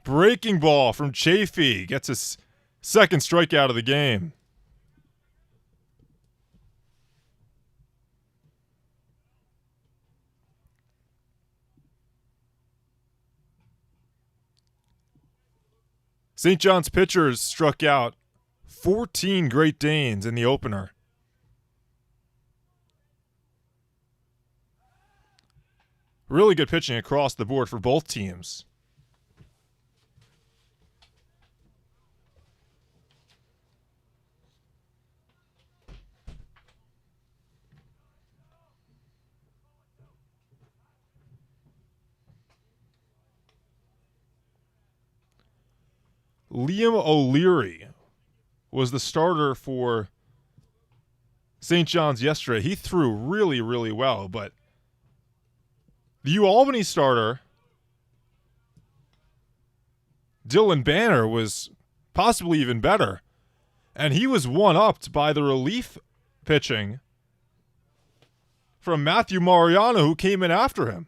Breaking ball from Chafee. Gets his second strikeout of the game. St. John's pitchers struck out 14 Great Danes in the opener. Really good pitching across the board for both teams. Liam O'Leary was the starter for St. John's yesterday. He threw really, really well, but the UAlbany starter, Dylan Banner, was possibly even better, and he was one-upped by the relief pitching from Matthew Mariano, who came in after him.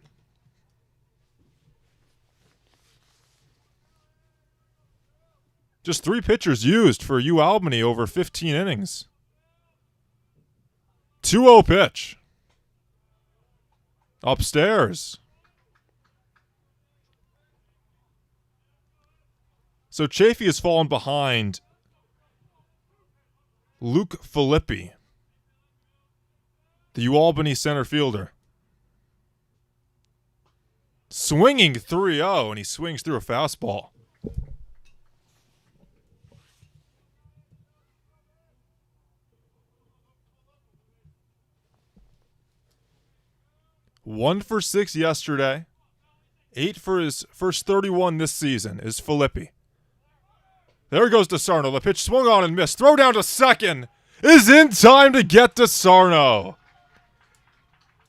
Just 3 pitchers used for UAlbany over 15 innings. 2-0 pitch. Upstairs. So Chafee has fallen behind Luke Filippi, the UAlbany center fielder. Swinging 3-0, and he swings through a fastball. One for 6 yesterday. 8 for his first 31 this season is Filippi. There goes DeSarno. The pitch swung on and missed. Throw down to second is in time to get DeSarno.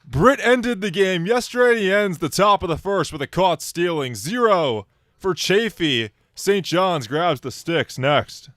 Britt ended the game yesterday. He ends the top of the first with a caught stealing. 0 for Chafee. St. John's grabs the sticks next.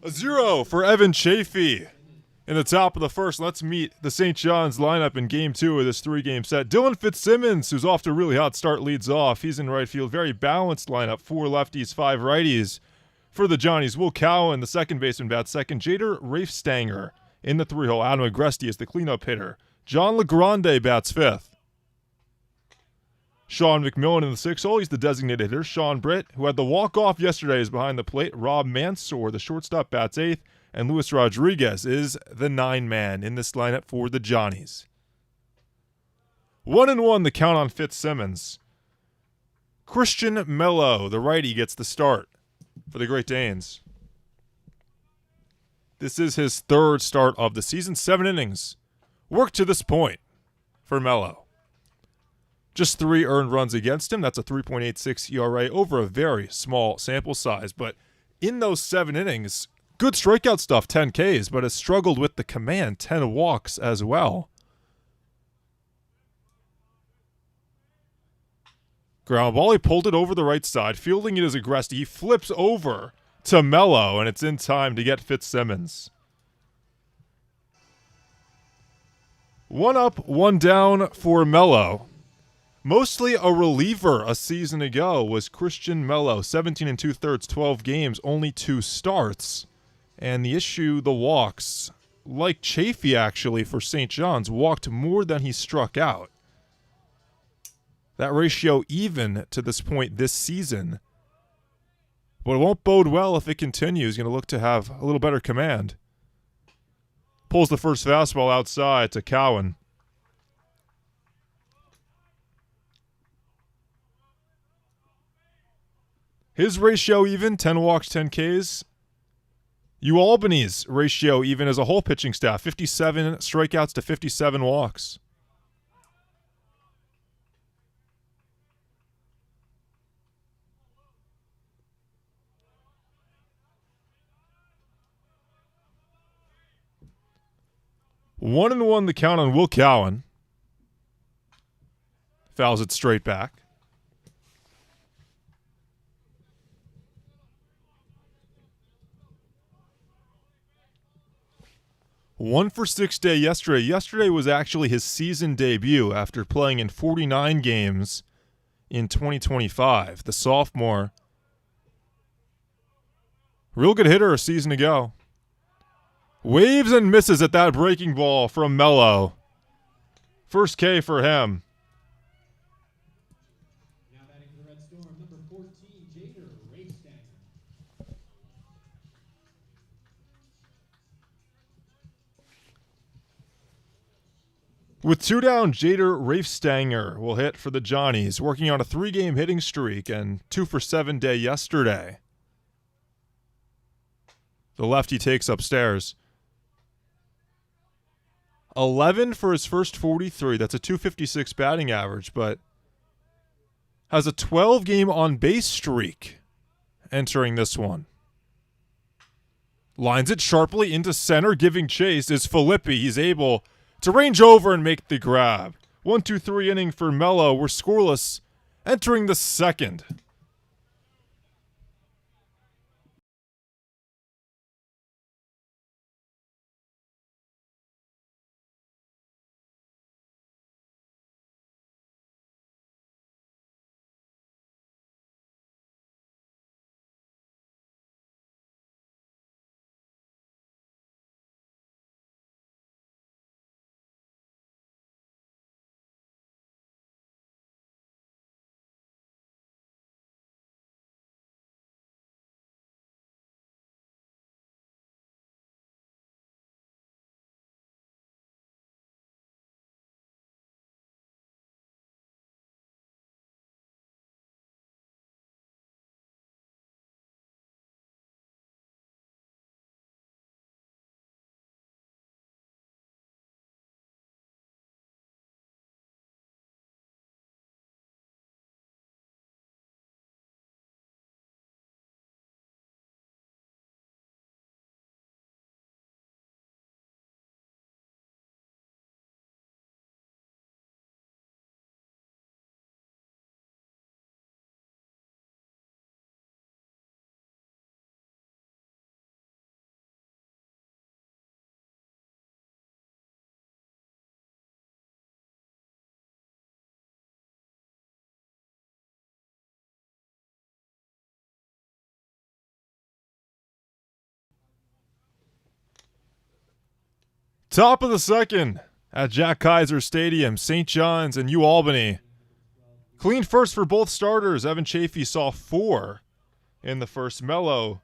A 0 for Evan Chafee in the top of the first. Let's meet the St. John's lineup in Game 2 of this 3-game set. Dylan Fitzsimmons, who's off to a really hot start, leads off. He's in right field. Very balanced lineup. 4 lefties, 5 righties for the Johnnies. Will Cowan, the second baseman, bats second. Jader Rafestanger in the 3-hole. Adam Agresti is the cleanup hitter. John LeGrande bats 5th. Sean McMillan in the 6-hole. He's the designated hitter. Sean Britt, who had the walk-off yesterday, is behind the plate. Rob Mansour, the shortstop, bats 8th. And Luis Rodriguez is the 9-man in this lineup for the Johnnies. 1-1 the count on Fitzsimmons. Christian Mello, the righty, gets the start for the Great Danes. This is his third start of the season. 7 innings. Work to this point for Mello. Just 3 earned runs against him. That's a 3.86 ERA over a very small sample size. But in those 7 innings, good strikeout stuff, 10 Ks, but has struggled with the command, 10 walks as well. Ground ball, he pulled it over the right side. Fielding it is aggressive. He flips over to Mello, and it's in time to get Fitzsimmons. 1 up, 1 down for Mello. Mostly a reliever a season ago was Christian Mello. 17 2/3, 12 games, only 2 starts. And the issue, the walks, like Chafee actually for St. John's, walked more than he struck out. That ratio even to this point this season. But it won't bode well if it continues. He's going to look to have a little better command. Pulls the first fastball outside to Cowan. His ratio even, 10 walks, 10 Ks. UAlbany's ratio even as a whole pitching staff, 57 strikeouts to 57 walks. One and one the count on Will Cowan. Fouls it straight back. One for 6 day yesterday. Yesterday was actually his season debut after playing in 49 games in 2025. The sophomore. Real good hitter a season ago. Waves and misses at that breaking ball from Mello. First K for him. Now batting for the Red Storm, number 14, Jader Rafestanger. With 2 down, Jader Rafestanger will hit for the Johnnies, working on a 3-game hitting streak and 2 for 7 day yesterday. The lefty takes upstairs. 11 for his first 43. That's a 256 batting average, but has a 12-game on-base streak entering this one. Lines it sharply into center, giving chase is Filippi. He's able to range over and make the grab. 1-2-3 inning for Mello. We're scoreless entering the second. Top of the second at Jack Kaiser Stadium, St. John's and UAlbany. Clean first for both starters. Evan Chafee saw 4 in the first. Mello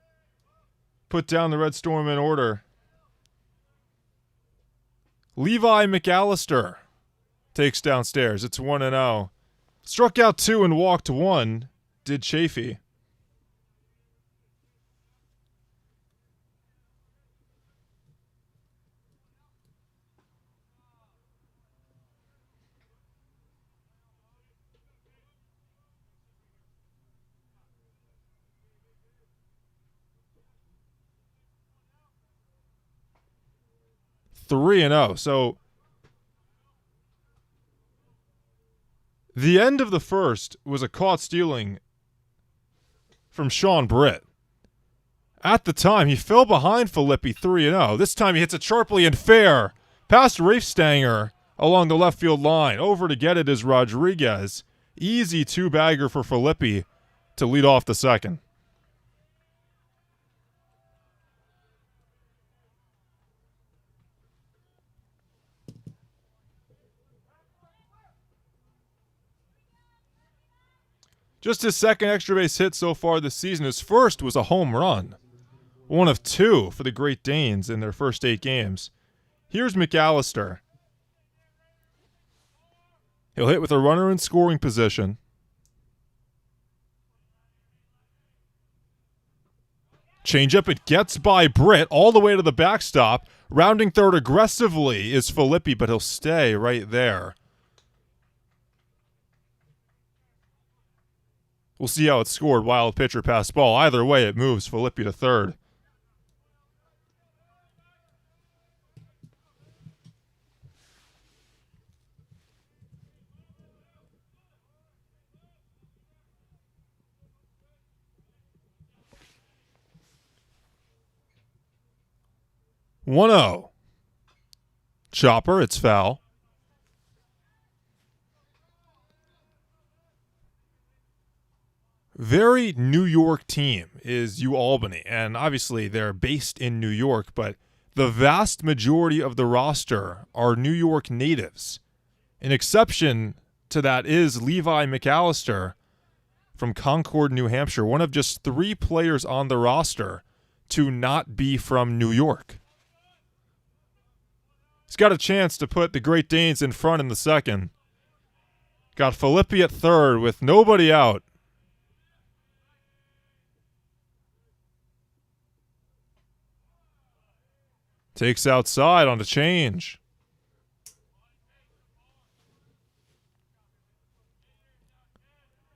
put down the Red Storm in order. Levi McAllister takes downstairs. It's 1-0. Struck out 2 and walked 1, did Chafee. Three and 0. So the end of the first was a caught stealing from Sean Britt. At the time, he fell behind Filippi 3-0. This time he hits it sharply and fair past Rafe Stanger along the left field line. Over to get it is Rodriguez. Easy two-bagger for Filippi to lead off the second. Just his second extra base hit so far this season. His first was a home run. One of 2 for the Great Danes in their first 8 games. Here's McAllister. He'll hit with a runner in scoring position. Changeup, it gets by Britt all the way to the backstop. Rounding third aggressively is Filippi, but he'll stay right there. We'll see how it's scored. Wild pitcher pass ball. Either way, it moves Filippi to third. One 0. Chopper, it's foul. Very New York team is UAlbany, and obviously they're based in New York, but the vast majority of the roster are New York natives. An exception to that is Levi McAllister from Concord, New Hampshire, one of just 3 players on the roster to not be from New York. He's got a chance to put the Great Danes in front in the second. Got Filippi at third with nobody out. Takes outside on the change.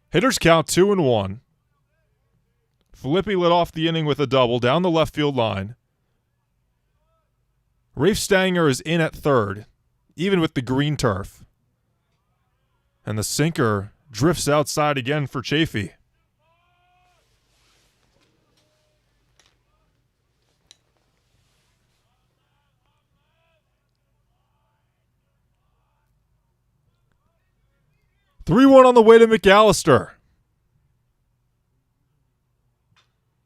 Hitters count 2-1. Filippi led off the inning with a double down the left field line. Rafe Stanger is in at third, even with the green turf. And the sinker drifts outside again for Chafee. Three-one on the way to McAllister.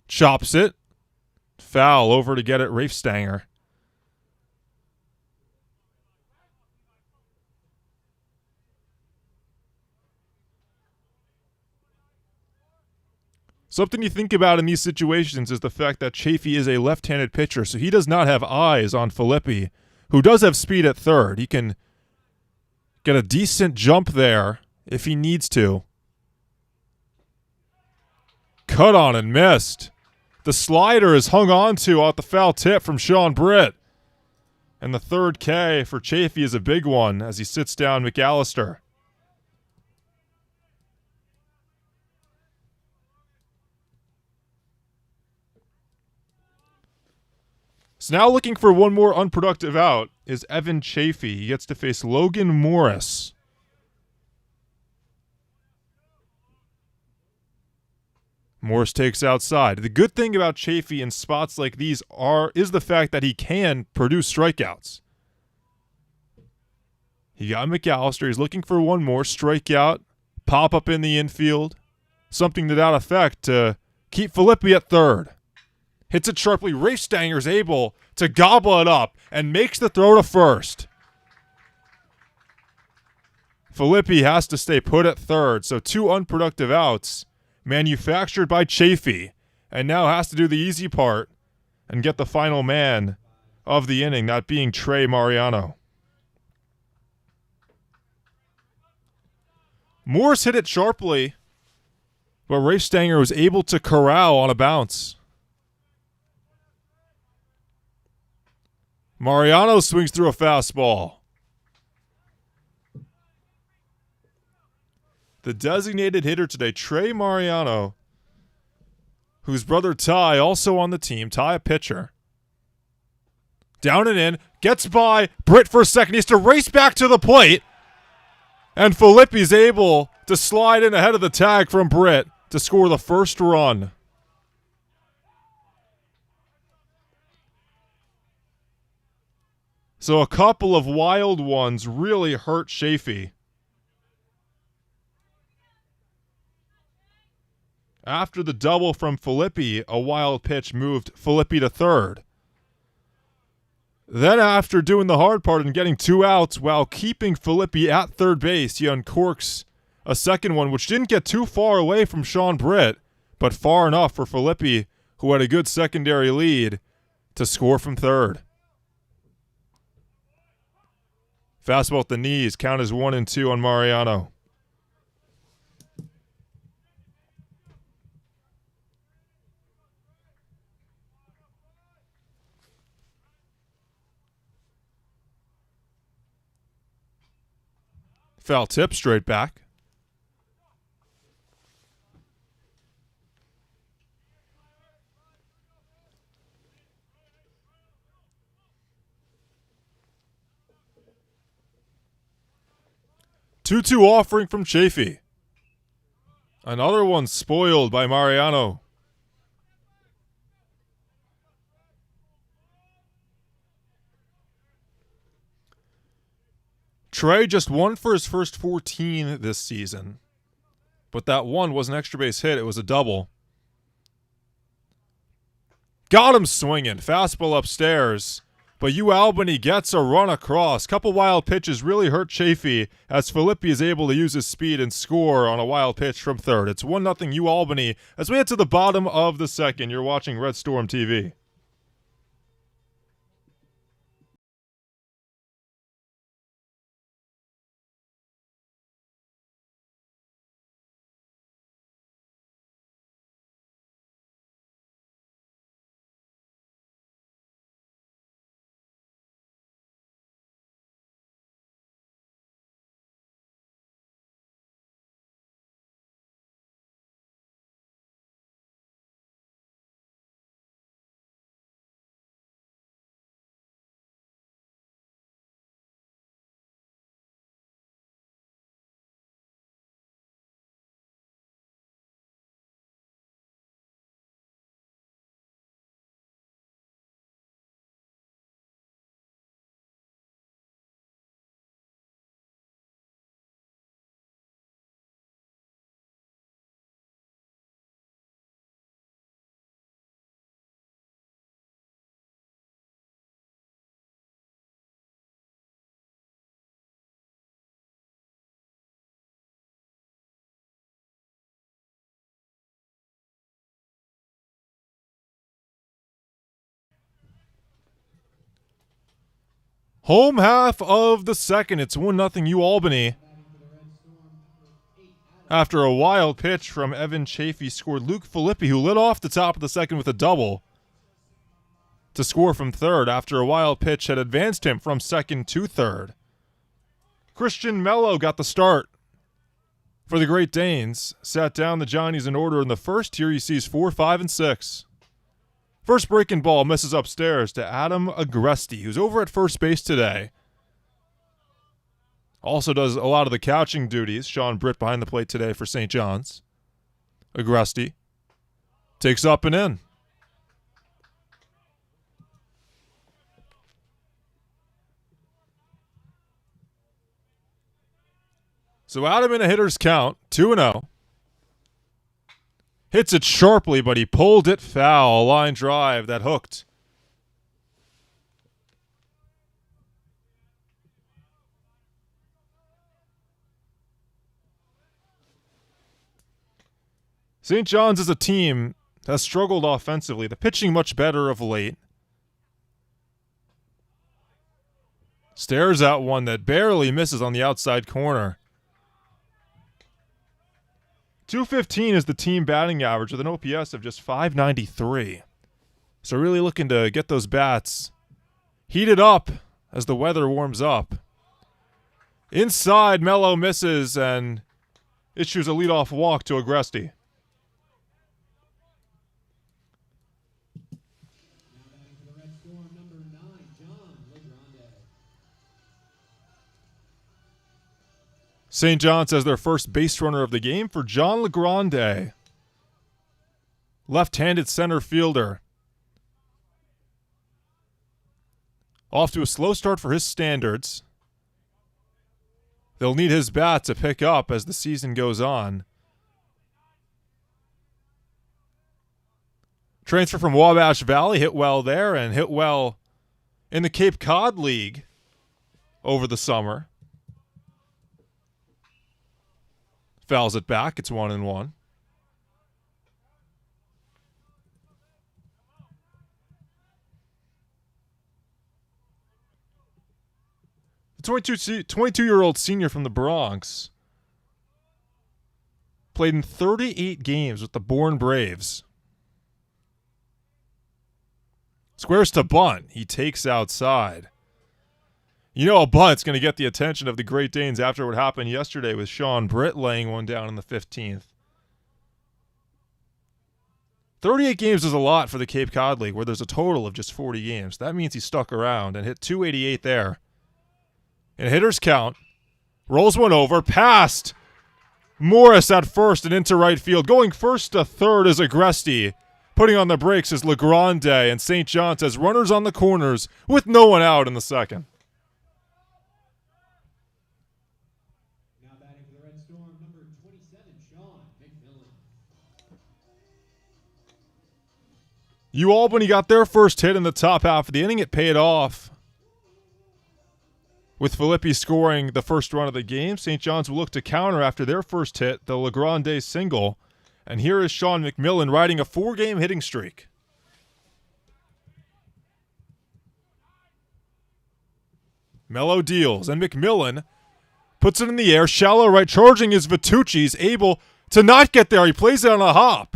Chops it. Foul over to get it, Rafe Stanger. Something you think about in these situations is the fact that Chafee is a left-handed pitcher, so he does not have eyes on Filippi, who does have speed at third. He can get a decent jump there if he needs to. Cut on and missed. The slider is hung on to off the foul tip from Sean Britt. And the third K for Chafee is a big one as he sits down McAllister. So now looking for one more unproductive out is Evan Chafee. He gets to face Logan Morris. Morris takes outside. The good thing about Chafee in spots like these is the fact that he can produce strikeouts. He got McAllister. He's looking for one more strikeout, pop up in the infield, something to that effect to keep Filippi at third. Hits it sharply. Rafe Stanger's able to gobble it up and makes the throw to first. Filippi has to stay put at third, so 2 unproductive outs manufactured by Chafee, and now has to do the easy part and get the final man of the inning, that being Trey Mariano. Morse hit it sharply, but Rafe Stanger was able to corral on a bounce. Mariano swings through a fastball. The designated hitter today, Trey Mariano, whose brother Ty also on the team. Ty, a pitcher. Down and in, gets by Britt for a second. He has to race back to the plate. And Filippi's able to slide in ahead of the tag from Britt to score the first run. So a couple of wild ones really hurt Chafee. After the double from Filippi, a wild pitch moved Filippi to third. Then after doing the hard part and getting 2 outs while keeping Filippi at third base, he uncorks a second one, which didn't get too far away from Sean Britt, but far enough for Filippi, who had a good secondary lead, to score from third. Fastball at the knees, count as 1-2 on Mariano. Foul tip, straight back. Two-two offering from Chafee. Another one spoiled by Mariano. Trey just 1 for his first 14 this season. But that one was an extra base hit. It was a double. Got him swinging. Fastball upstairs. But UAlbany gets a run across. Couple wild pitches really hurt Chafee as Filippi is able to use his speed and score on a wild pitch from third. It's 1-0 UAlbany as we head to the bottom of the second. You're watching Red Storm TV. Home half of the second. It's 1-0 UAlbany. After a wild pitch from Evan Chafee scored Luke Filippi, who lit off the top of the second with a double to score from third after a wild pitch had advanced him from second to third. Christian Mello got the start for the Great Danes. Sat down the Johnnies in order in the first. Here he sees 4, 5, and 6. First breaking ball misses upstairs to Adam Agresti, who's over at first base today. Also does a lot of the couching duties. Sean Britt behind the plate today for St. John's. Agresti takes up and in. So Adam in a hitter's count, 2-0. Hits it sharply, but he pulled it foul. A line drive that hooked. St. John's as a team has struggled offensively. The pitching much better of late. Stares out one that barely misses on the outside corner. .215 is the team batting average with an OPS of just .593. So really looking to get those bats heated up as the weather warms up. Inside, Mello misses and issues a leadoff walk to Agresti. Now batting for the Red Storm, number 9, John LeGrande. St. John's as their first base runner of the game for John LeGrande. Left-handed center fielder. Off to a slow start for his standards. They'll need his bat to pick up as the season goes on. Transfer from Wabash Valley, hit well there and hit well in the Cape Cod League over the summer. Fouls it back, it's 1-1. The 22-year-old senior from the Bronx played in 38 games with the Bourne Braves. Squares to bunt. He takes outside. You know a bunt's going to get the attention of the Great Danes after what happened yesterday with Sean Britt laying one down in the 15th. 38 games is a lot for the Cape Cod League, where there's a total of just 40 games. That means he stuck around and hit .288 there. And hitters count. Rolls one over. Past Morris at first and into right field. Going first to third is Agresti. Putting on the brakes is LeGrande. And St. John's has runners on the corners with no one out in the second. Now batting for the Red Storm, number 27, Sean McMillan. UAlbany got their first hit in the top half of the inning. It paid off, with Filippi scoring the first run of the game. St. John's will look to counter after their first hit, the LeGrande single. And here is Sean McMillan riding a 4-game hitting streak. Mello deals, and McMillan puts it in the air. Shallow right, charging is Vitucci's able to not get there. He plays it on a hop.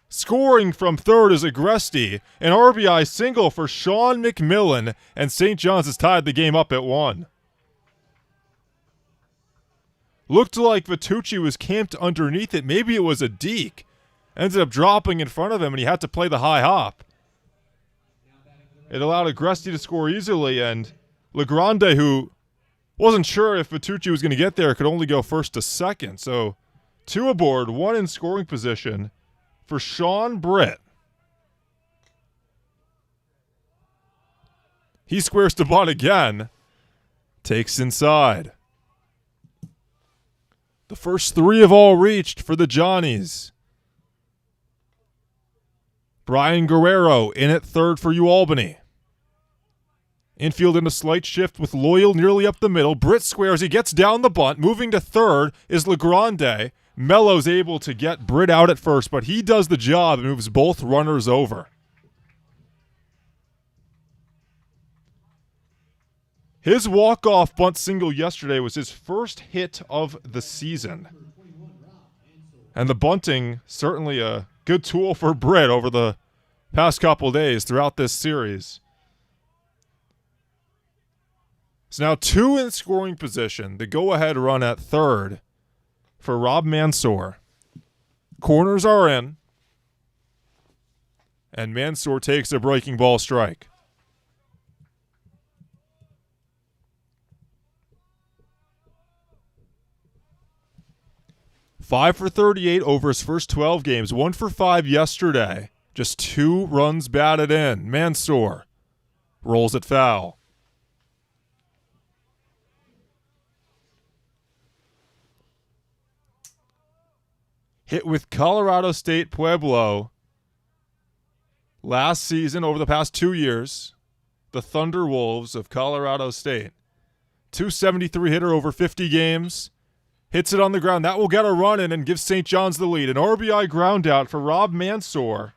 Scoring from third is Agresti. An RBI single for Sean McMillan, and St. John's has tied the game up at 1. Looked like Vitucci was camped underneath it. Maybe it was a deke. Ended up dropping in front of him, and he had to play the high hop. It allowed Agresti to score easily, and LeGrande, who wasn't sure if Vitucci was going to get there, could only go first to second. So 2 aboard, 1 in scoring position for Sean Britt. He squares to bunt again. Takes inside. The first 3 have all reached for the Johnnies. Brian Guerrero in at third for UAlbany. Infield in a slight shift with Loyal nearly up the middle. Britt squares. He gets down the bunt. Moving to third is LeGrande. Mello's able to get Britt out at first, but he does the job and moves both runners over. His walk-off bunt single yesterday was his first hit of the season. And the bunting, certainly a good tool for Britt over the past couple days throughout this series. It's now 2 in scoring position. The go-ahead run at third for Rob Mansour. Corners are in. And Mansour takes a breaking ball strike. Five for 38 over his first 12 games. 1 for 5 yesterday. Just 2 runs batted in. Mansour rolls it foul. Hit with Colorado State Pueblo last season over the past 2 years. The Thunder Wolves of Colorado State. .273 hitter over 50 games. Hits it on the ground. That will get a run in and give St. John's the lead. An RBI ground out for Rob Mansour.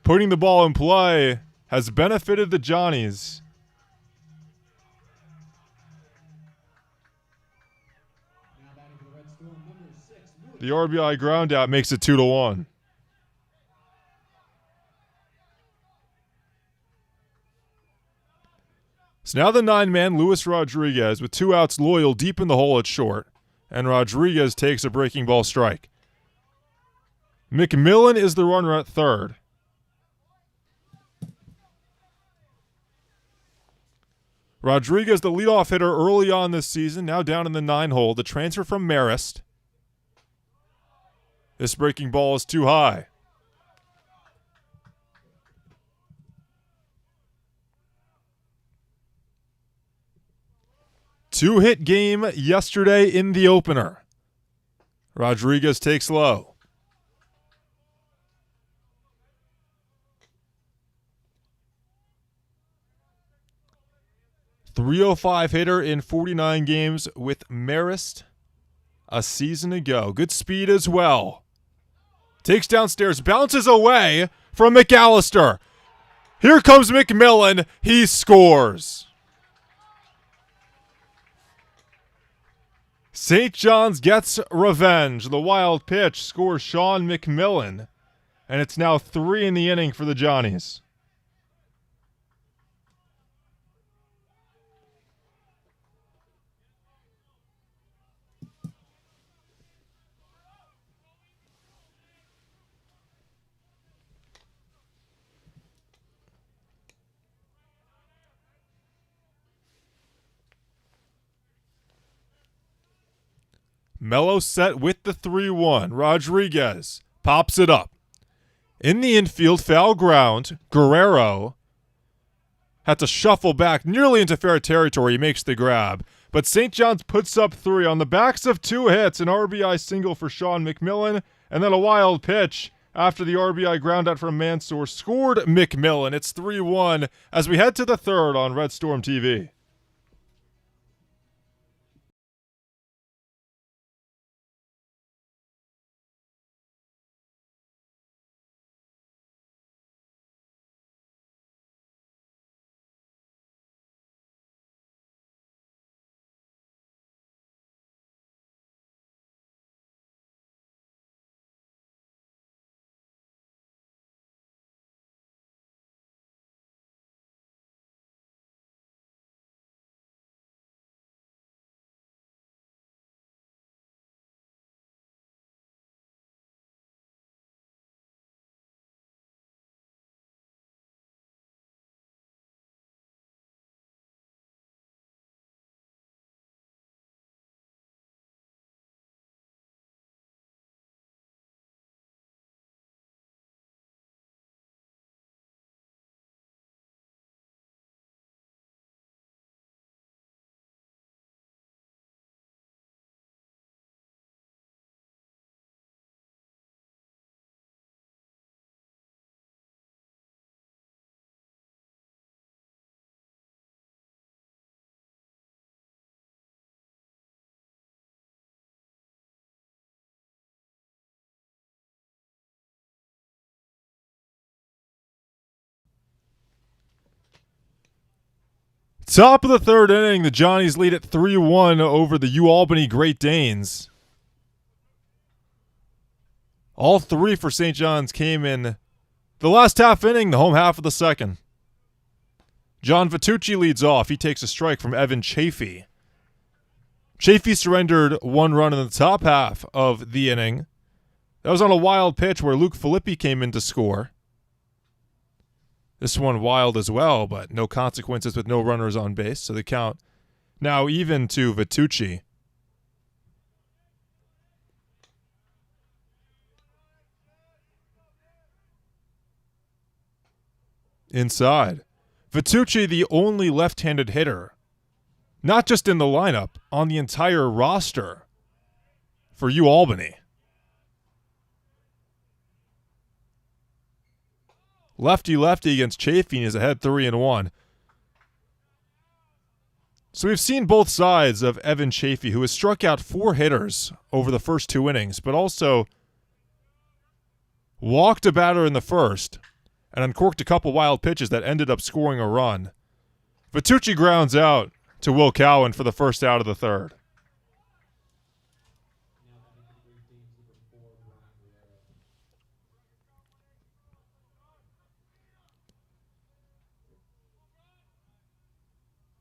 Putting the ball in play has benefited the Johnnies. Now batting The RBI ground out makes it 2-1. So now the 9-man, Luis Rodriguez, with 2 outs, Loyal deep in the hole at short. And Rodriguez takes a breaking ball strike. McMillan is the runner at third. Rodriguez, the leadoff hitter early on this season, now down in the 9-hole. The transfer from Marist. This breaking ball is too high. Two-hit game yesterday in the opener. Rodriguez takes low. .305 hitter in 49 games with Marist a season ago. Good speed as well. Takes downstairs, bounces away from McAllister. Here comes McMillan. He scores. St. John's gets revenge. The wild pitch scores Sean McMillan. And it's now 3 in the inning for the Johnnies. Mello set with the 3-1. Rodriguez pops it up. In the infield, foul ground. Guerrero had to shuffle back nearly into fair territory. He makes the grab. But St. John's puts up 3 on the backs of 2 hits. An RBI single for Sean McMillan. And then a wild pitch after the RBI ground out from Mansour. Scored McMillan. It's 3-1 as we head to the third on Red Storm TV. Top of the third inning, the Johnnies lead at 3-1 over the UAlbany Great Danes. All 3 for St. John's came in the last half inning, the home half of the second. John Vitucci leads off. He takes a strike from Evan Chafee. Chafee surrendered 1 run in the top half of the inning. That was on a wild pitch where Luke Filippi came in to score. This one wild as well, but no consequences with no runners on base, so the count now even to Vitucci. Inside. Vitucci, the only left-handed hitter, not just in the lineup, on the entire roster for UAlbany. Lefty-lefty against Chafee is ahead 3-1. So we've seen both sides of Evan Chafee, who has struck out 4 hitters over the first 2 innings, but also walked a batter in the first and uncorked a couple wild pitches that ended up scoring a run. Vitucci grounds out to Will Cowan for the first out of the third.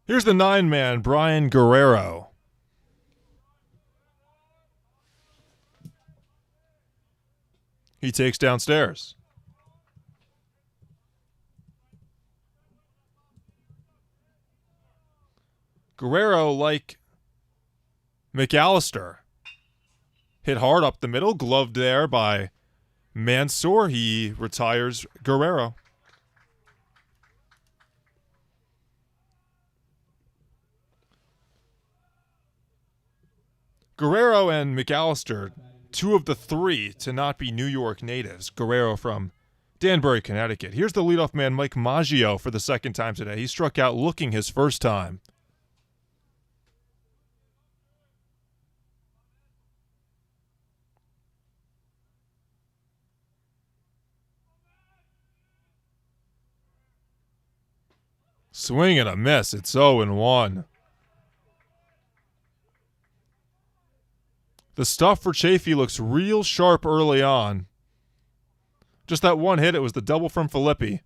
Here's the 9-man, Brian Guerrero. He takes downstairs. Guerrero, like McAllister, hit hard up the middle, gloved there by Mansour. He retires Guerrero. Guerrero and McAllister, two of the three to not be New York natives. Guerrero from Danbury, Connecticut. Here's the leadoff man, Mike Maggio, for the second time today. He struck out looking his first time. Swing and a miss. It's 0-1. The stuff for Chafee looks real sharp early on. Just that one hit, it was the double from Filippi.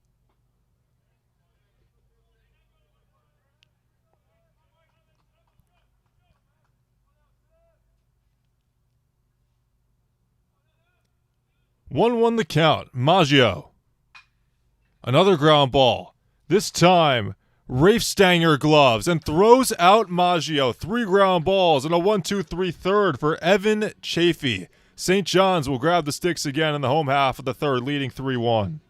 One the count. Maggio. Another ground ball. This time, Rafe Stanger gloves and throws out Maggio. 3 ground balls and a 1-2-3 third for Evan Chafee. St. John's will grab the sticks again in the home half of the third, leading 3-1.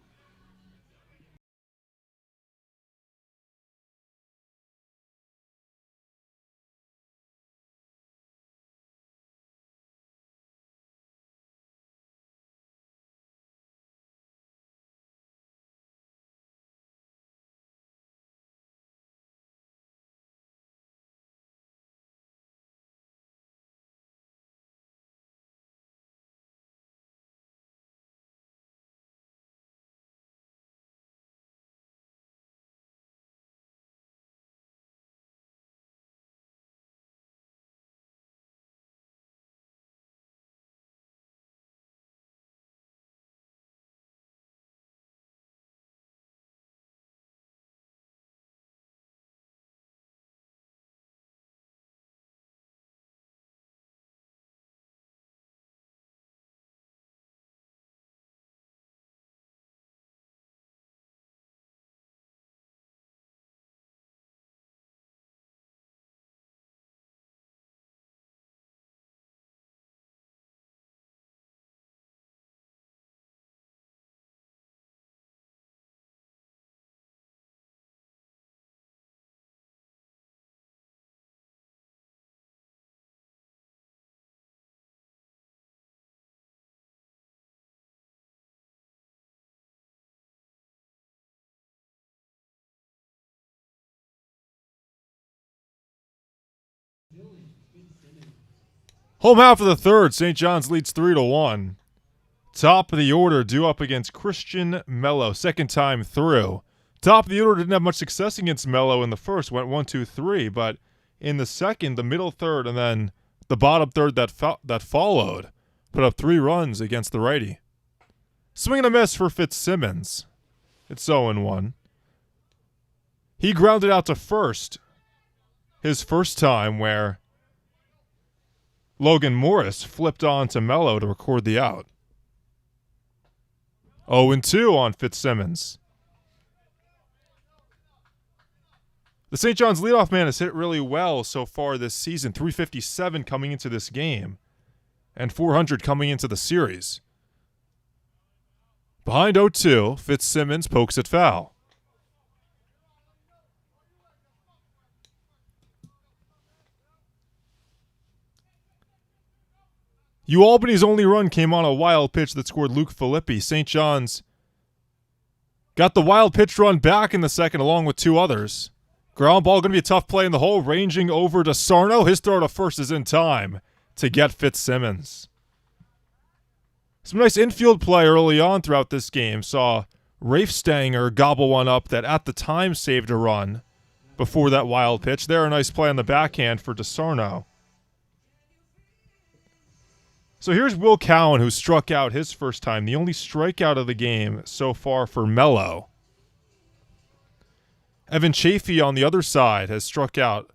Home half of the third, St. John's leads 3-1. Top of the order due up against Christian Mello, second time through. Top of the order didn't have much success against Mello in the first, went 1-2-3, but in the second, the middle third, and then the bottom third that followed, put up 3 runs against the righty. Swing and a miss for Fitzsimmons. It's 0-1. He grounded out to first his first time, where Logan Morris flipped on to Mello to record the out. 0-2 on Fitzsimmons. The St. John's leadoff man has hit really well so far this season. 357 coming into this game and 400 coming into the series. Behind 0-2, Fitzsimmons pokes it foul. UAlbany's only run came on a wild pitch that scored Luke Filippi. St. John's got the wild pitch run back in the second along with 2 others. Ground ball going to be a tough play in the hole, ranging over to Sarno. His throw to first is in time to get Fitzsimmons. Some nice infield play early on throughout this game. Saw Rafe Stanger gobble one up that at the time saved a run before that wild pitch. There, a nice play on the backhand for DeSarno. So here's Will Cowan, who struck out his first time, the only strikeout of the game so far for Mello. Evan Chafee on the other side has struck out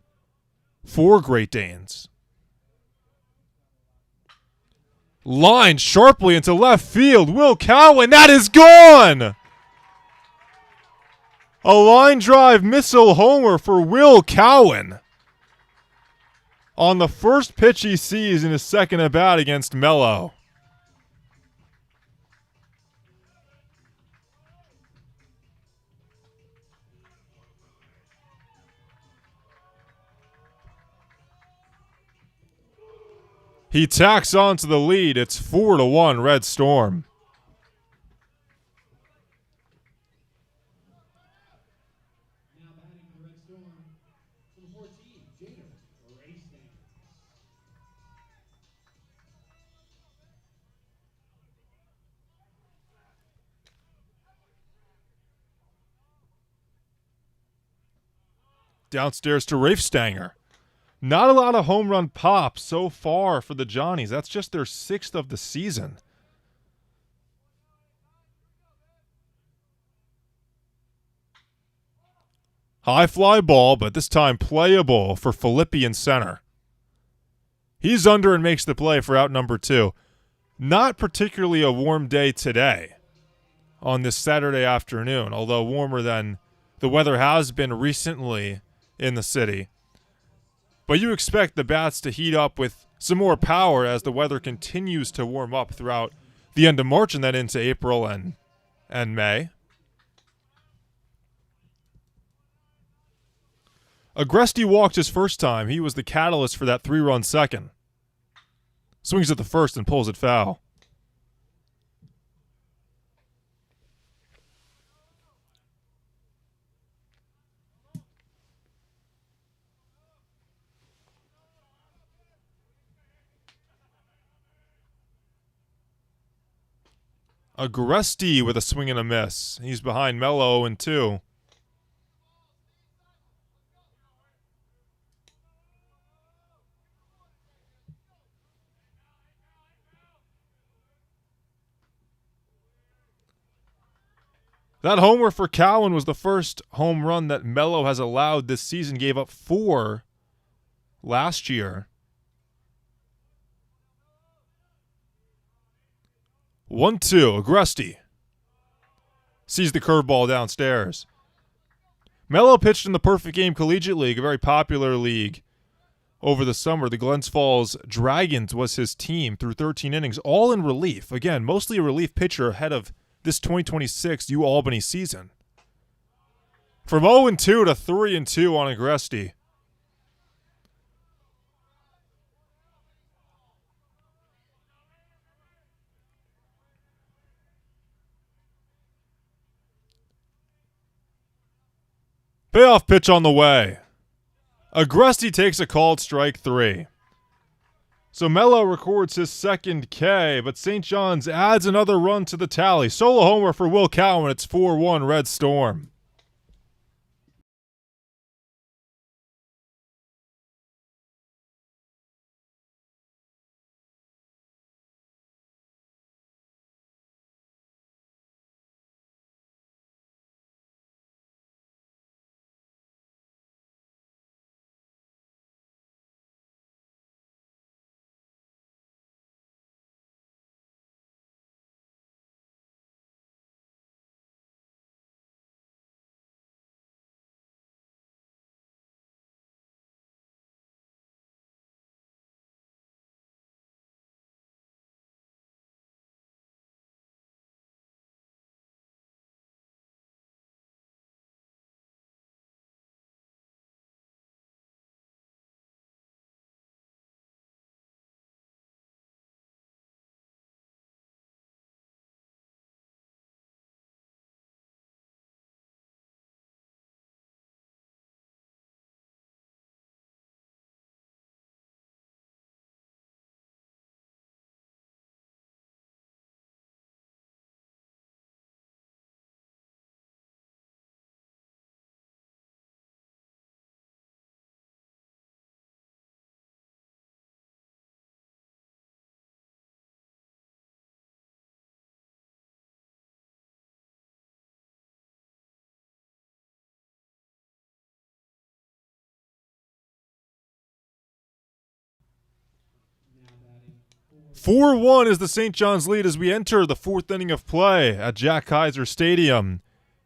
4 Great Danes. Lined sharply into left field. Will Cowan, that is gone! A line drive missile homer for Will Cowan on the first pitch he sees in his second at bat against Mello. He tacks on to the lead. It's 4-1 Red Storm. Now batting for the Red Storm, number 14, Jader Racing. Downstairs to Rafe Stanger. Not a lot of home run pops so far for the Johnnies. That's just their 6th of the season. High fly ball, but this time playable for Filippi in center. He's under and makes the play for out number 2. Not particularly a warm day today on this Saturday afternoon, although warmer than the weather has been recently in the city. But you expect the bats to heat up with some more power as the weather continues to warm up throughout the end of March and then into April and May. Agresti walked his first time. He was the catalyst for that 3-run second. Swings at the first and pulls it foul. Agresti with a swing and a miss. He's behind Mello 0-2. That homer for Cowan was the first home run that Mello has allowed this season. Gave up 4 last year. 1-2, Agresti sees the curveball downstairs. Mello pitched in the Perfect Game Collegiate League, a very popular league over the summer. The Glens Falls Dragons was his team through 13 innings, all in relief. Again, mostly a relief pitcher ahead of this 2026 UAlbany season. From 0-2 to 3-2 on Agresti. Payoff pitch on the way. Agresti takes a called strike 3. So Mello records his second K, but St. John's adds another run to the tally. Solo homer for Will Cowan. It's 4-1 Red Storm. 4-1 is the St. John's lead as we enter the fourth inning of play at Jack Kaiser Stadium.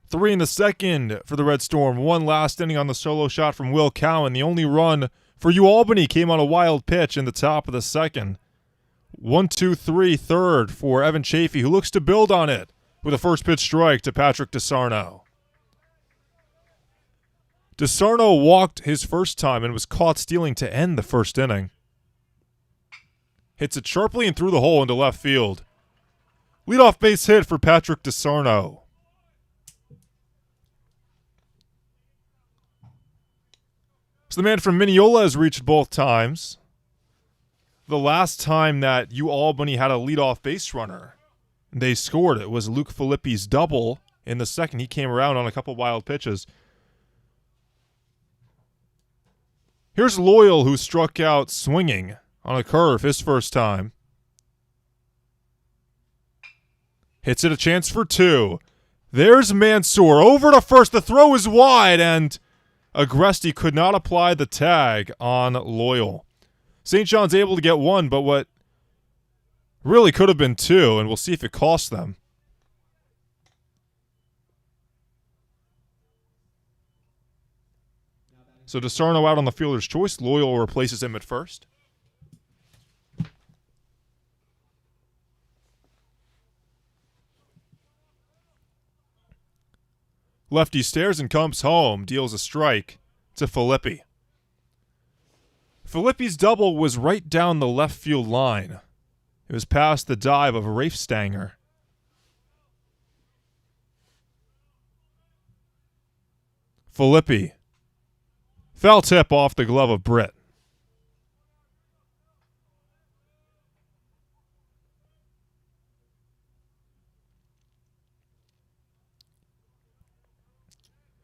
3 in the second for the Red Storm. 1 last inning on the solo shot from Will Cowan. The only run for UAlbany came on a wild pitch in the top of the second. 1-2-3 third for Evan Chafee, who looks to build on it with a first pitch strike to Patrick DeSarno. DeSarno walked his first time and was caught stealing to end the first inning. Hits it sharply and through the hole into left field. Leadoff base hit for Patrick DeSarno. So the man from Mineola has reached both times. The last time that UAlbany had a leadoff base runner, they scored. It was Luke Filippi's double in the second. He came around on a couple wild pitches. Here's Loyal, who struck out swinging on a curve his first time. Hits it a chance for 2. There's Mansour over to first. The throw is wide, and Agresti could not apply the tag on Loyal. St. John's able to get 1, but what really could have been 2, and we'll see if it costs them. So DeSarno out on the fielder's choice. Loyal replaces him at first. Lefty stares and comes home, deals a strike to Filippi. Filippi's double was right down the left field line. It was past the dive of Rafe Stanger. Filippi. Foul tip off the glove of Britt.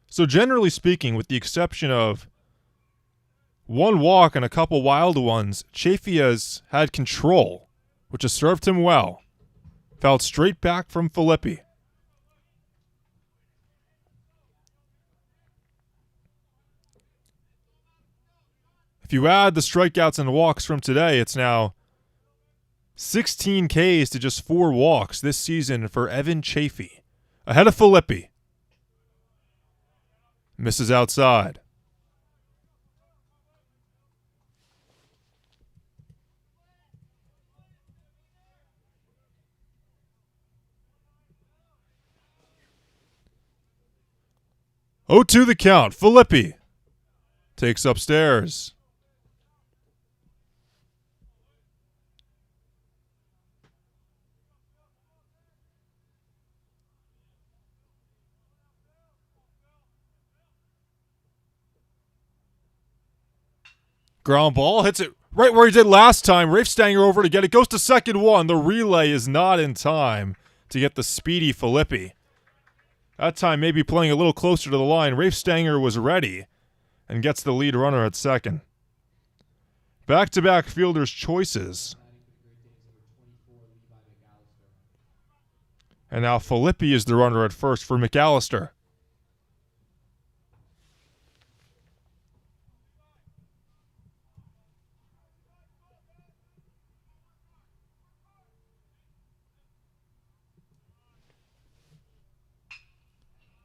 So generally speaking, with the exception of 1 walk and a couple wild ones, Chafee has had control, which has served him well. Fouled straight back from Filippi. If you add the strikeouts and walks from today, it's now 16 Ks to just 4 walks this season for Evan Chafee, ahead of Filippi. Misses outside. Oh, to the count. Filippi takes upstairs. Ground ball, hits it right where he did last time. Rafe Stanger over to get it. Goes to second 1. The relay is not in time to get the speedy Filippi. That time maybe playing a little closer to the line. Rafe Stanger was ready and gets the lead runner at second. Back-to-back fielders' choices. And now Filippi is the runner at first for McAllister.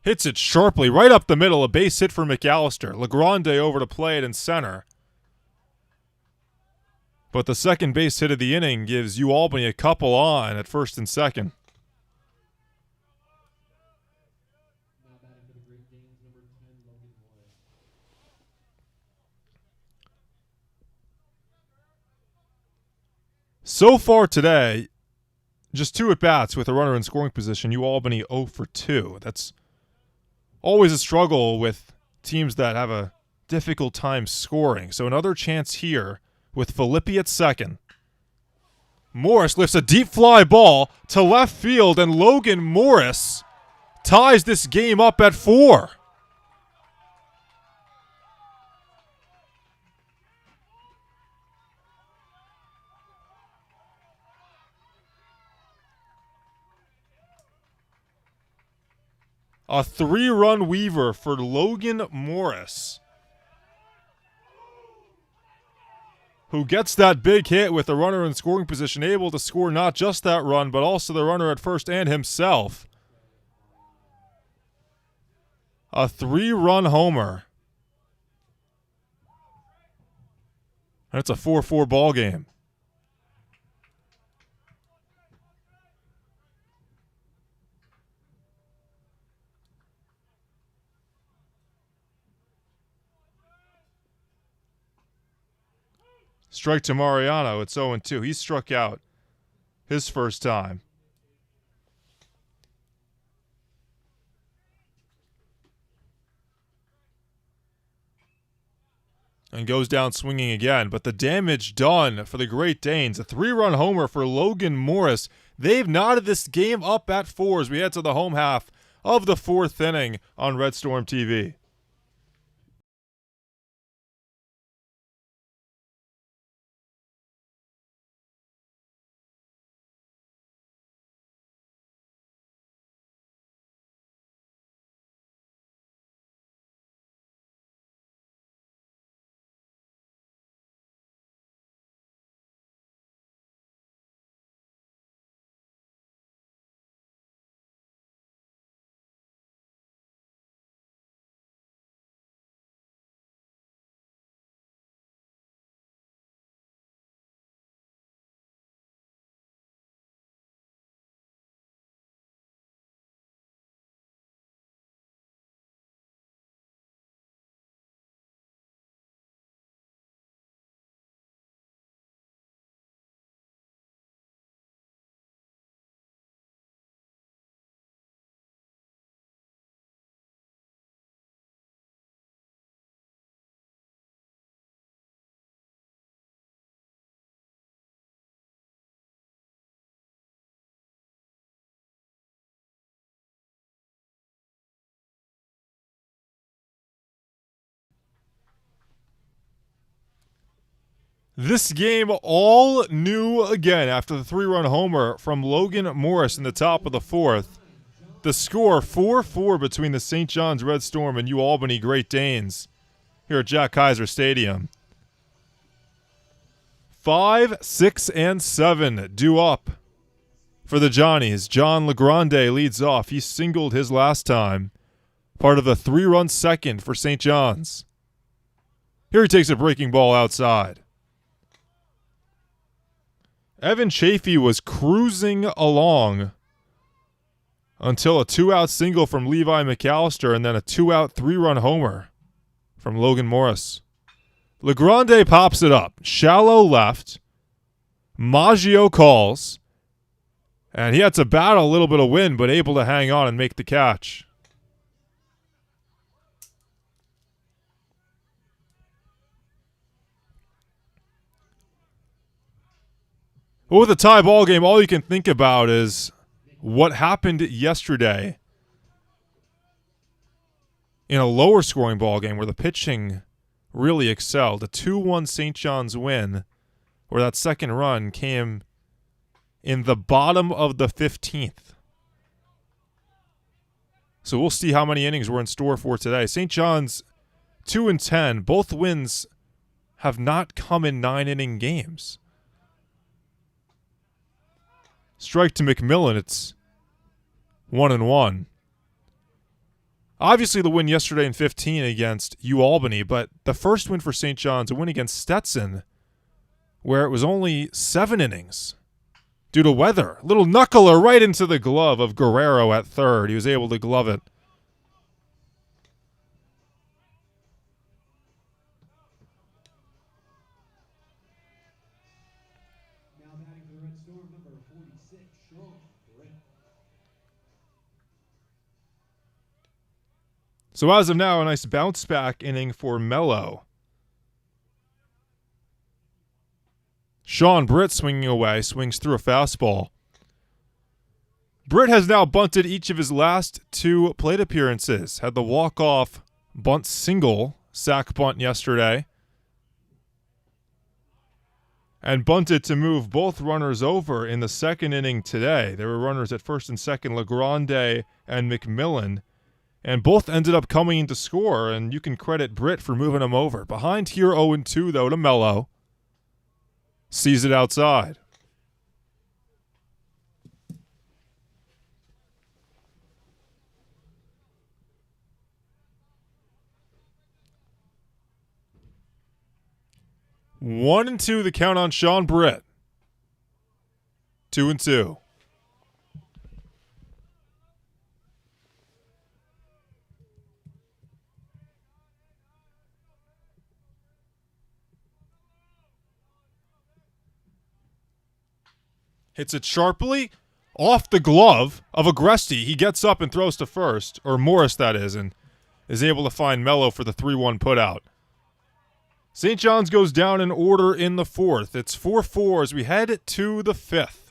Hits it sharply right up the middle. A base hit for McAllister. Legrande over to play it in center. But the second base hit of the inning gives UAlbany a couple on at first and second. So far today, just 2 at-bats with a runner in scoring position. UAlbany 0 for 2. That's always a struggle with teams that have a difficult time scoring. So another chance here with Filippi at second. Morris lifts a deep fly ball to left field, and Logan Morris ties this game up at 4. A 3-run weaver for Logan Morris. who gets that big hit with the runner in scoring position, able to score not just that run, but also the runner at first and himself. A 3-run homer. And it's a 4-4 ball game. Strike to Mariano. It's 0-2. He struck out his first time. And goes down swinging again. But the damage done for the Great Danes. A 3-run homer for Logan Morris. They've knotted this game up at 4 as we head to the home half of the 4th inning on Red Storm TV. This game all new again after the 3-run homer from Logan Morris in the top of the 4th. The score 4-4 between the St. John's Red Storm and UAlbany Great Danes here at Jack Kaiser Stadium. 5, 6, and 7 due up for the Johnnies. John LeGrande leads off. He singled his last time. Part of the 3-run second for St. John's. Here he takes a breaking ball outside. Evan Chafee was cruising along until a 2-out single from Levi McAllister and then a 2-out 3-run homer from Logan Morris. LeGrande pops it up. Shallow left. Maggio calls. And he had to battle a little bit of wind, but able to hang on and make the catch. Well, with a tie ball game, all you can think about is what happened yesterday in a lower scoring ball game where the pitching really excelled. A 2-1 St. John's win where that second run came in the bottom of the 15th. So we'll see how many innings we're in store for today. St. John's 2-10. Both wins have not come in 9-inning games. Strike to McMillan. It's 1-1. Obviously, the win yesterday in 15 against UAlbany, but the first win for St. John's, a win against Stetson, where it was only 7 innings due to weather. Little knuckler right into the glove of Guerrero at third. He was able to glove it. Now batting for the Red Storm, number 46, Sean Britt. So as of now, a nice bounce-back inning for Mello. Sean Britt swinging away, swings through a fastball. Britt has now bunted each of his last 2 plate appearances. Had the walk-off bunt single, sac bunt yesterday. And bunted to move both runners over in the second inning today. There were runners at first and second, LeGrande and McMillan. And both ended up coming in to score, and you can credit Britt for moving them over. Behind here 0-2, though, to Mello. Sees it outside. One and two, the count on Sean Britt. 2-2. Hits it sharply off the glove of Agresti. He gets up and throws to first, or Morris that is, and is able to find Mello for the 3-1 putout. St. John's goes down in order in the fourth. It's 4-4 as we head to the fifth.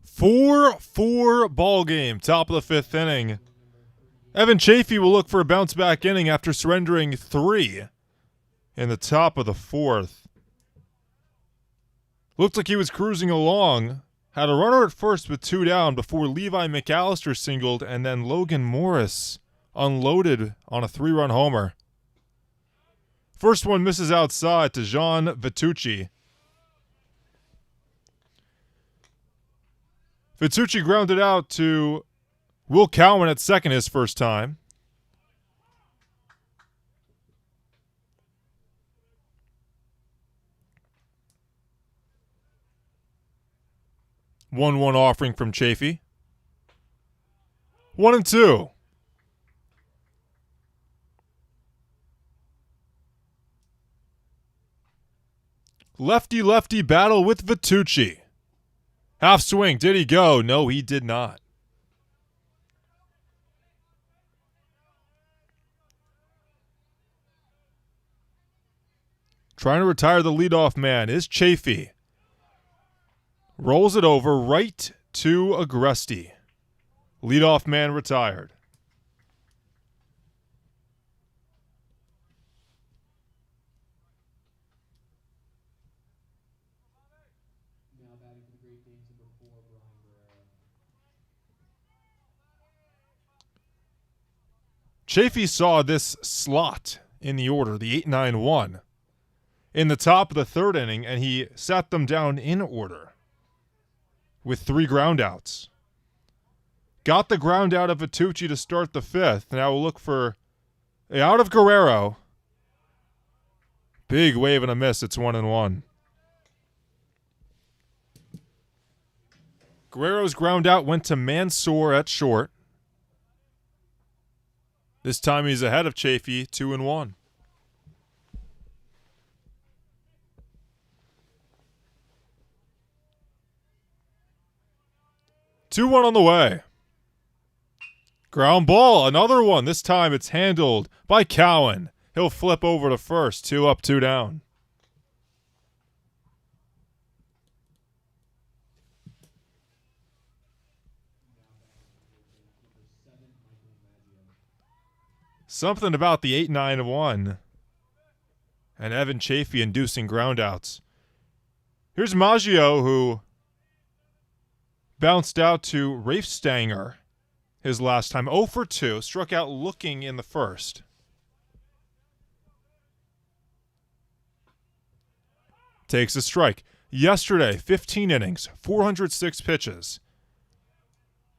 Four ball game, top of the fifth inning. Evan Chafee will look for a bounce back inning after surrendering 3 in the top of the fourth. Looked like he was cruising along. Had a runner at first with 2 down before Levi McAllister singled and then Logan Morris unloaded on a 3-run homer. First one misses outside to Jean Vitucci. Vitucci grounded out to Will Cowan at second his first time. 1-1 offering from Chafee. 1-2. Lefty-lefty battle with Vitucci. Half swing. Did he go? No, he did not. Trying to retire the leadoff man is Chafee. Rolls it over right to Agresti. Leadoff man retired. Now batting for the Great Danes, number 4, Brian Guerrero. Chafee saw this slot in the order, the 8-9-1, in the top of the third inning, and he sat them down in order with 3 groundouts. Got the ground out of Vitucci to start the fifth. Now we'll look for a out of Guerrero. Big wave and a miss. It's 1-1. Guerrero's ground out went to Mansour at short. This time he's ahead of Chafee, 2-1. 2-1 on the way. Ground ball, another one. This time it's handled by Cowan. He'll flip over to first. 2 up, 2 down. Something about the 8-9-1 and Evan Chafee inducing groundouts. Here's Maggio, who bounced out to Rafe Stanger his last time. 0 for 2, struck out looking in the first. Takes a strike. Yesterday, 15 innings, 406 pitches.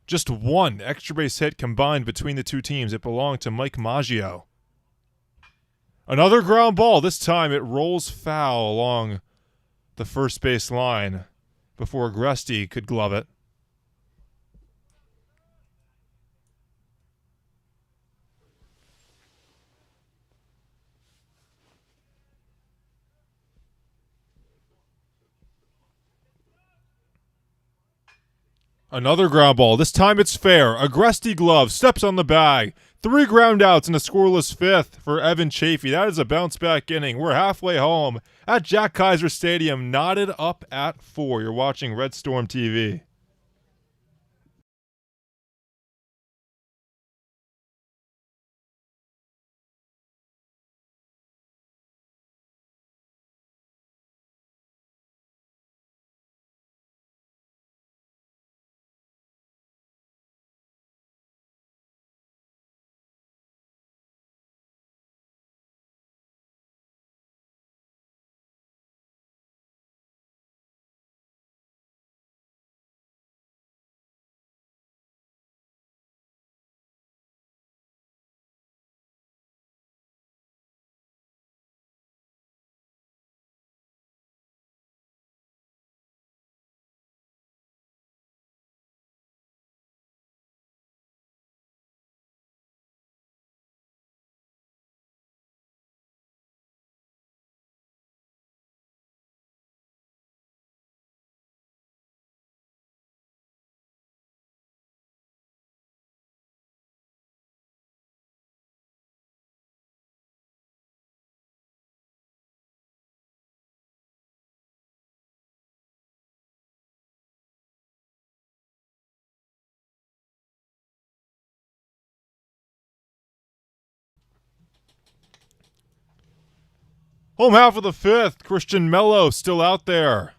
Just 1 extra base hit combined between the two teams. It belonged to Mike Maggio. Another ground ball. This time it rolls foul along the first base line before Agresti could glove it. Another ground ball. This time it's fair. Agresti glove steps on the bag. 3 ground outs and a scoreless 5th for Evan Chafee. That is a bounce-back inning. We're halfway home at Jack Kaiser Stadium, knotted up at 4. You're watching Red Storm TV. Home half of the 5th. Christian Mello still out there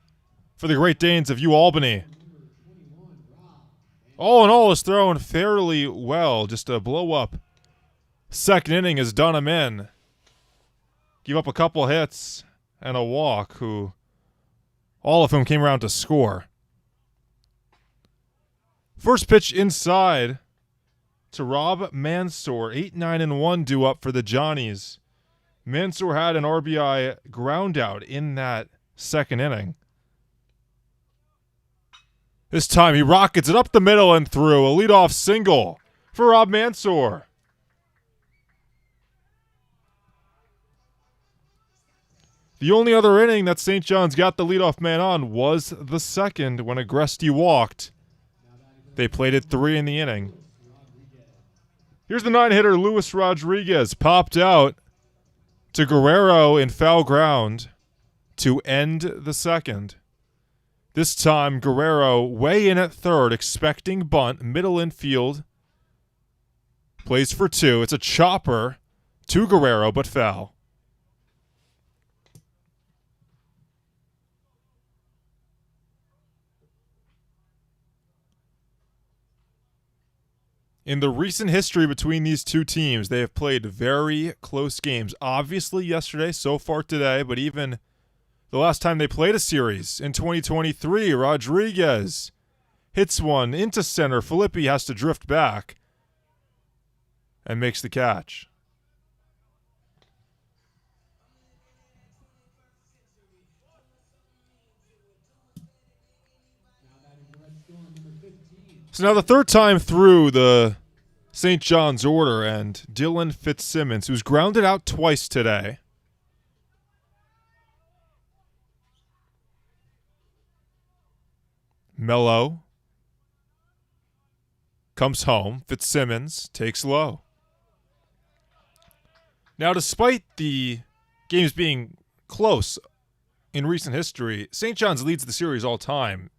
for the Great Danes of UAlbany. All in all, is thrown fairly well. Just a blow-up second inning has done him in. Give up a couple hits and a walk, all of whom came around to score. First pitch inside to Rob Mansour. 8-9-1 due up for the Johnnies. Mansour had an RBI ground out in that second inning. This time he rockets it up the middle and through. A leadoff single for Rob Mansour. The only other inning that St. John's got the leadoff man on was the second when Agresti walked. They played it 3 in the inning. Here's the 9-hitter, Luis Rodriguez, popped out to Guerrero in foul ground to end the second. This time, Guerrero way in at third, expecting bunt, middle infield. Plays for 2. It's a chopper to Guerrero, but foul. In the recent history between these two teams, they have played very close games. Obviously yesterday, so far today, but even the last time they played a series in 2023, Rodriguez hits one into center. Filippi has to drift back and makes the catch. So now the third time through the St. John's order, and Dylan Fitzsimmons, who's grounded out twice today. Mello comes home. Fitzsimmons takes low. Now, despite the games being close in recent history, St. John's leads the series all time.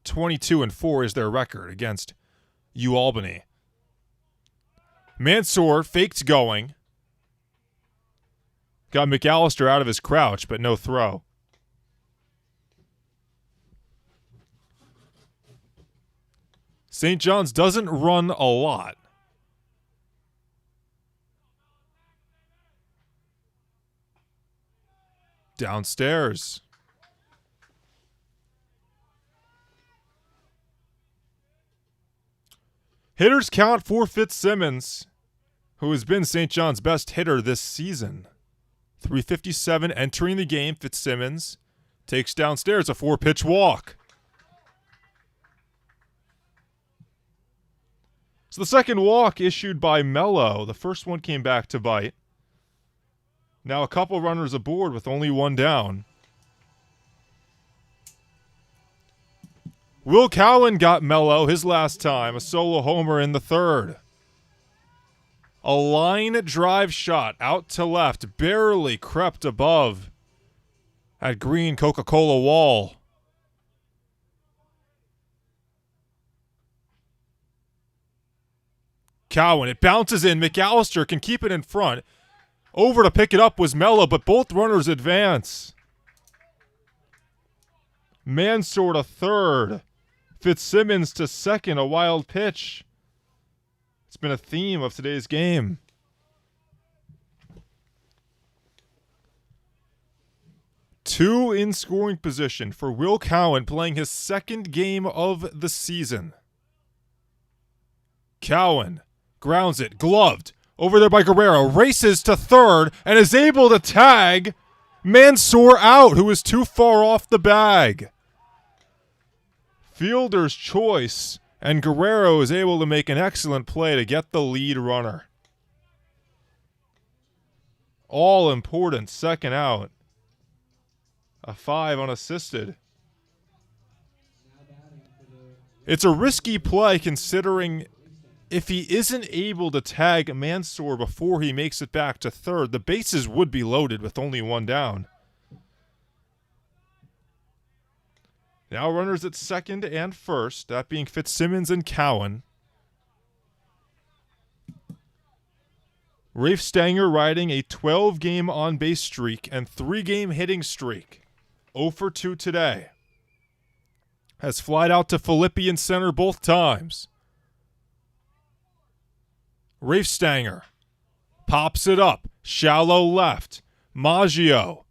22-4 is their record against UAlbany. Mansour faked going. Got McAllister out of his crouch, but no throw. St. John's doesn't run a lot. Downstairs. Hitters count for Fitzsimmons, who has been St. John's best hitter this season. 357 entering the game. Fitzsimmons takes downstairs a 4-pitch walk. So the second walk issued by Mello. The first one came back to bite. Now a couple runners aboard with only one down. Will Cowan got Mello his last time, a solo homer in the third. A line drive shot out to left, barely crept above that green Coca-Cola wall. Cowan, it bounces in. McAllister can keep it in front. Over to pick it up was Mello, but both runners advance. Mansour to third. Fitzsimmons to second, a wild pitch. It's been a theme of today's game. Two in scoring position for Will Cowan, playing his second game of the season. Cowan grounds it, gloved. Over there by Guerrero, races to third and is able to tag Mansour out, who is too far off the bag. Fielder's choice, and Guerrero is able to make an excellent play to get the lead runner. All important second out. A 5 unassisted. It's a risky play considering if he isn't able to tag Mansour before he makes it back to third, the bases would be loaded with only one down. Now runners at second and first, that being Fitzsimmons and Cowan. Rafe Stanger riding a 12-game on-base streak and 3-game hitting streak. 0 for 2 today. Has flied out to Filippi in center both times. Rafe Stanger pops it up, shallow left. Maggio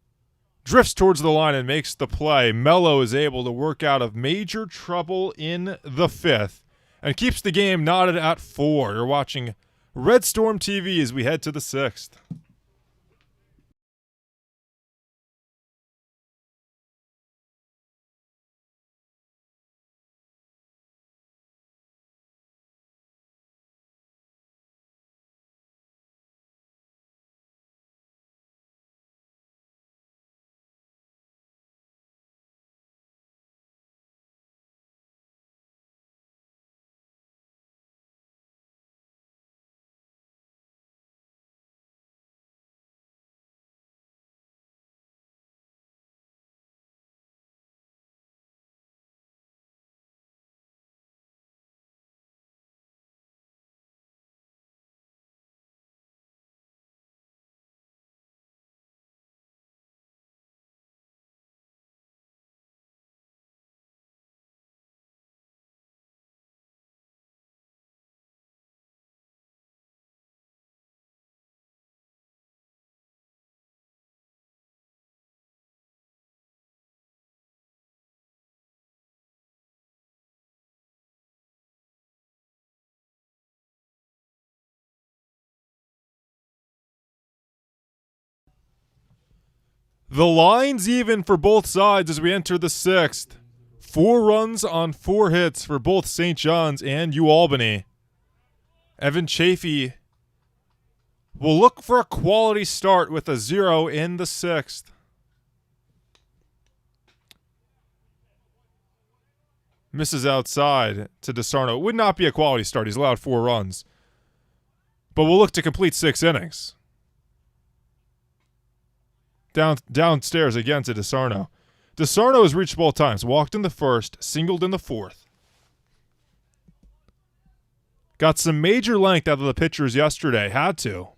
drifts towards the line and makes the play. Mello is able to work out of major trouble in the fifth and keeps the game knotted at 4. You're watching Red Storm TV as we head to the 6th. The line's even for both sides as we enter the 6th. 4 runs on 4 hits for both St. John's and UAlbany. Evan Chafee will look for a quality start with a 0 in the 6th. Misses outside to DeSarno. It would not be a quality start. He's allowed 4 runs. But we'll look to complete 6 innings. Downstairs again to DeSarno. DeSarno has reached both times. Walked in the first, singled in the fourth. Got some major length out of the pitchers yesterday. Had to.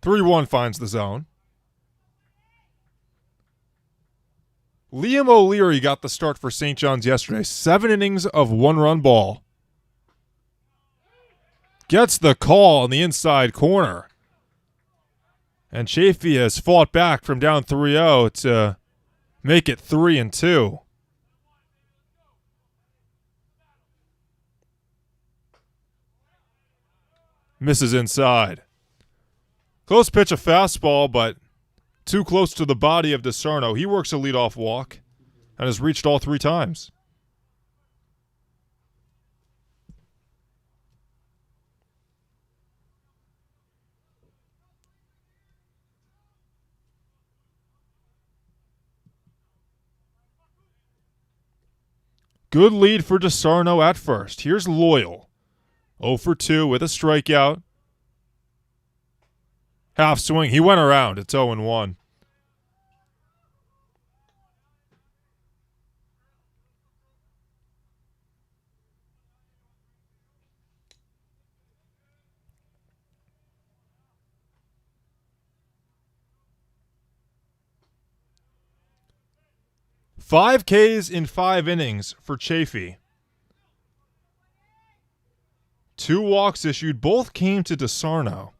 Three-1 finds the zone. Liam O'Leary got the start for St. John's yesterday. 7 innings of 1-run ball. Gets the call in the inside corner. And Chafee has fought back from down 3-0 to make it 3-2. Misses inside. Close pitch, a fastball, but too close to the body of DeSarno. He works a leadoff walk and has reached all 3 times. Good lead for DeSarno at first. Here's Loyal. 0 for 2 with a strikeout. Half swing. He went around. It's 0-1. Five Ks in 5 innings for Chafee. 2 walks issued. Both came to DeSarno.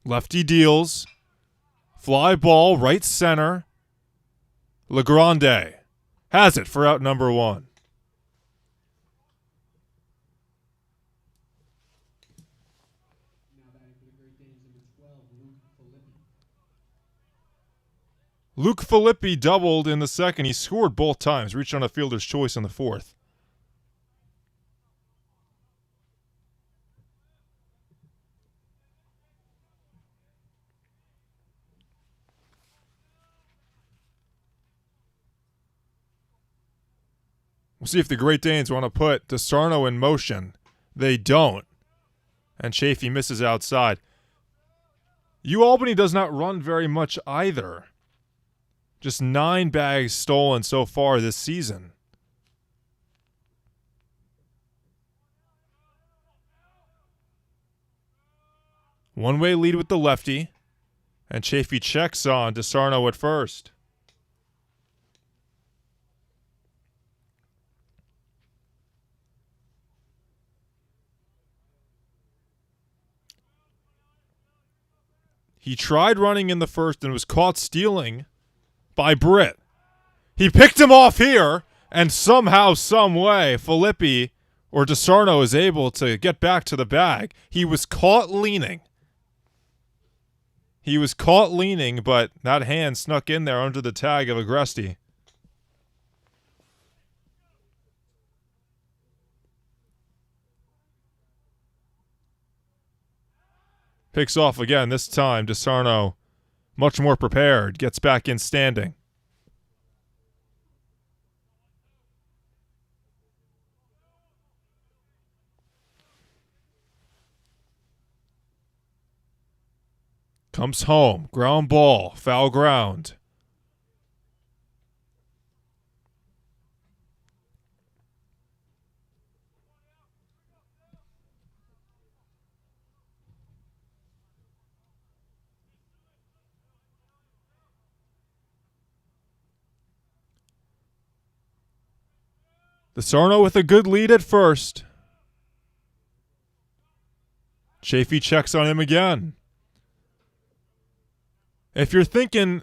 Lefty deals. Fly ball, right center. LeGrande has it for out number 1. Now batting for the Great Danes, number 12, Luke Filippi. Luke Filippi doubled in the second. He scored both times, reached on a fielder's choice in the fourth. We'll see if the Great Danes want to put DeSarno in motion. They don't. And Chafee misses outside. UAlbany does not run very much either. Just 9 bags stolen so far this season. One-way lead with the lefty. And Chafee checks on DeSarno at first. He tried running in the first and was caught stealing by Britt. He picked him off here, and somehow, some way, Filippi or DeSarno is able to get back to the bag. He was caught leaning. But that hand snuck in there under the tag of Agresti. Picks off again. This time, DeSarno, much more prepared, gets back in standing. Comes home. Ground ball. Foul ground. DeSarno with a good lead at first. Chafee checks on him again. If you're thinking,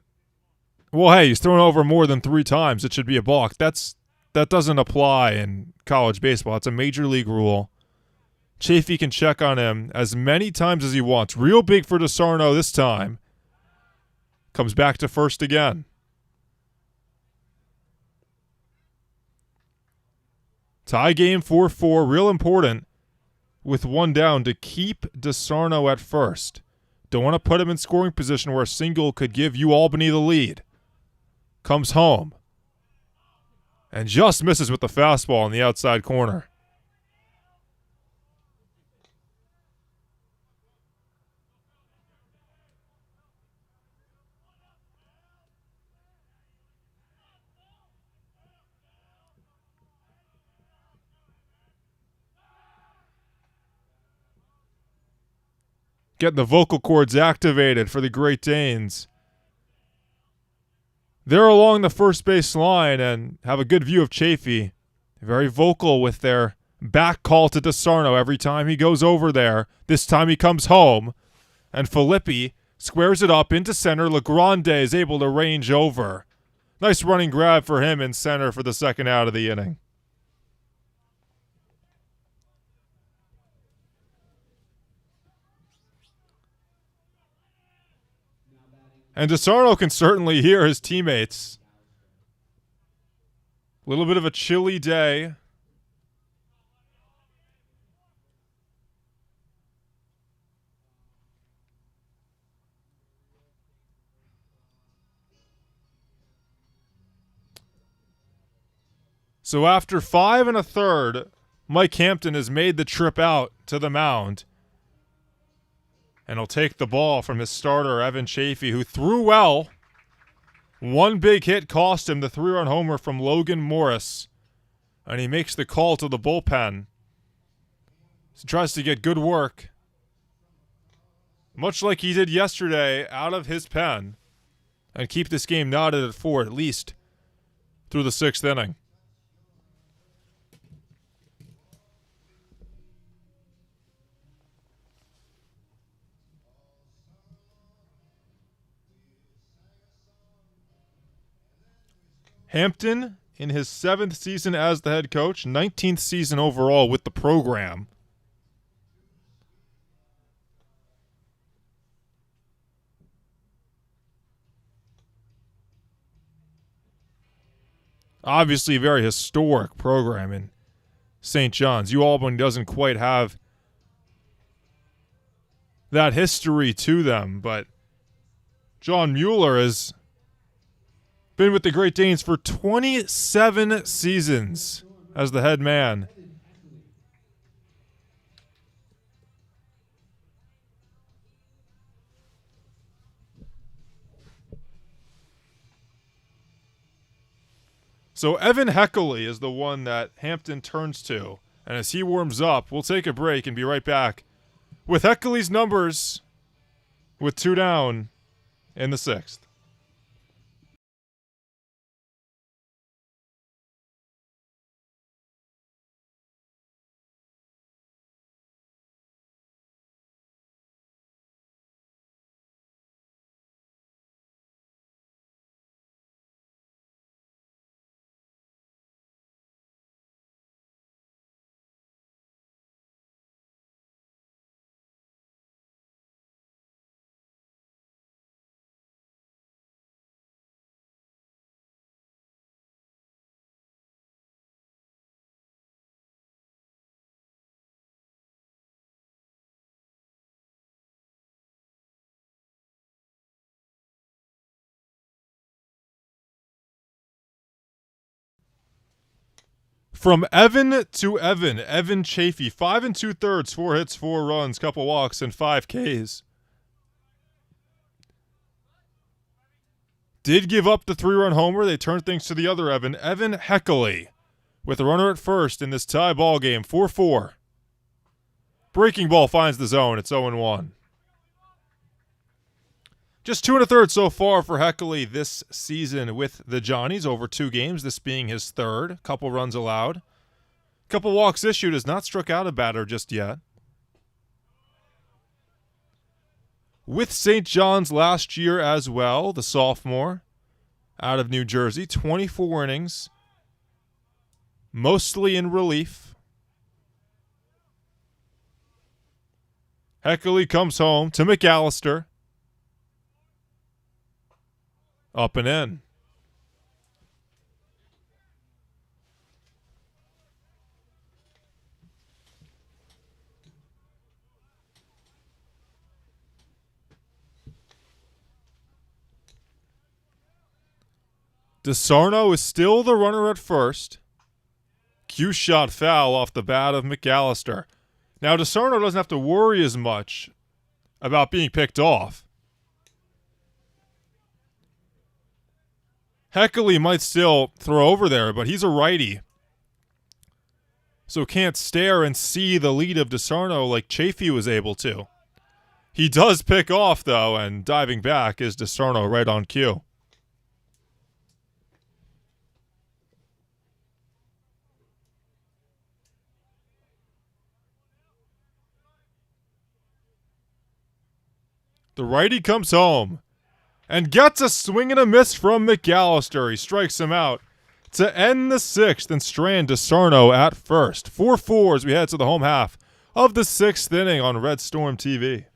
well, hey, he's thrown over more than 3 times, it should be a balk. That doesn't apply in college baseball. It's a major league rule. Chafee can check on him as many times as he wants. Real big for DeSarno this time. Comes back to first again. Tie game 4-4, real important with one down to keep DeSarno at first. Don't want to put him in scoring position where a single could give UAlbany the lead. Comes home and just misses with the fastball in the outside corner. Getting the vocal cords activated for the Great Danes. They're along the first base line and have a good view of Chafee. Very vocal with their back call to DeSarno every time he goes over there. This time he comes home, and Filippi squares it up into center. Legrande is able to range over. Nice running grab for him in center for the second out of the inning. And DeSarno can certainly hear his teammates. A little bit of a chilly day. So after 5 1/3, Mike Hampton has made the trip out to the mound. And he'll take the ball from his starter, Evan Chafee, who threw well. One big hit cost him the 3-run homer from Logan Morris. And he makes the call to the bullpen. He tries to get good work, much like he did yesterday, out of his pen, and keep this game knotted at 4 at least through the 6th inning. Hampton, in his 7th season as the head coach, 19th season overall with the program. Obviously a very historic program in St. John's. UAlbany doesn't quite have that history to them, but John Mueller has been with the Great Danes for 27 seasons as the head man. So Evan Heckley is the one that Hampton turns to. And as he warms up, we'll take a break and be right back with Heckley's numbers with 2 down in the 6th. From Evan to Evan, Evan Chafee, 5 2/3, 4 hits, 4 runs, couple walks, and 5 Ks. Did give up the 3-run homer. They turned things to the other Evan, Evan Heckley, with a runner at first in this tie ball game, 4-4. Breaking ball finds the zone. It's 0-1. Just 2 1/3 so far for Heckley this season with the Johnnies over 2 games, this being his 3rd. Couple runs allowed. Couple walks issued, has not struck out a batter just yet. With St. John's last year as well, the sophomore out of New Jersey, 24 innings, mostly in relief. Heckley comes home to McAllister. Up and in. DeSarno is still the runner at first. Q shot foul off the bat of McAllister. Now DeSarno doesn't have to worry as much about being picked off. Heckley might still throw over there, but he's a righty, so can't stare and see the lead of DeSarno like Chafee was able to. He does pick off, though, and diving back is DeSarno right on cue. The righty comes home and gets a swing and a miss from McAllister. He strikes him out to end the sixth and strand DeSarno at first. 4-4 as we head to the home half of the sixth inning on Red Storm TV.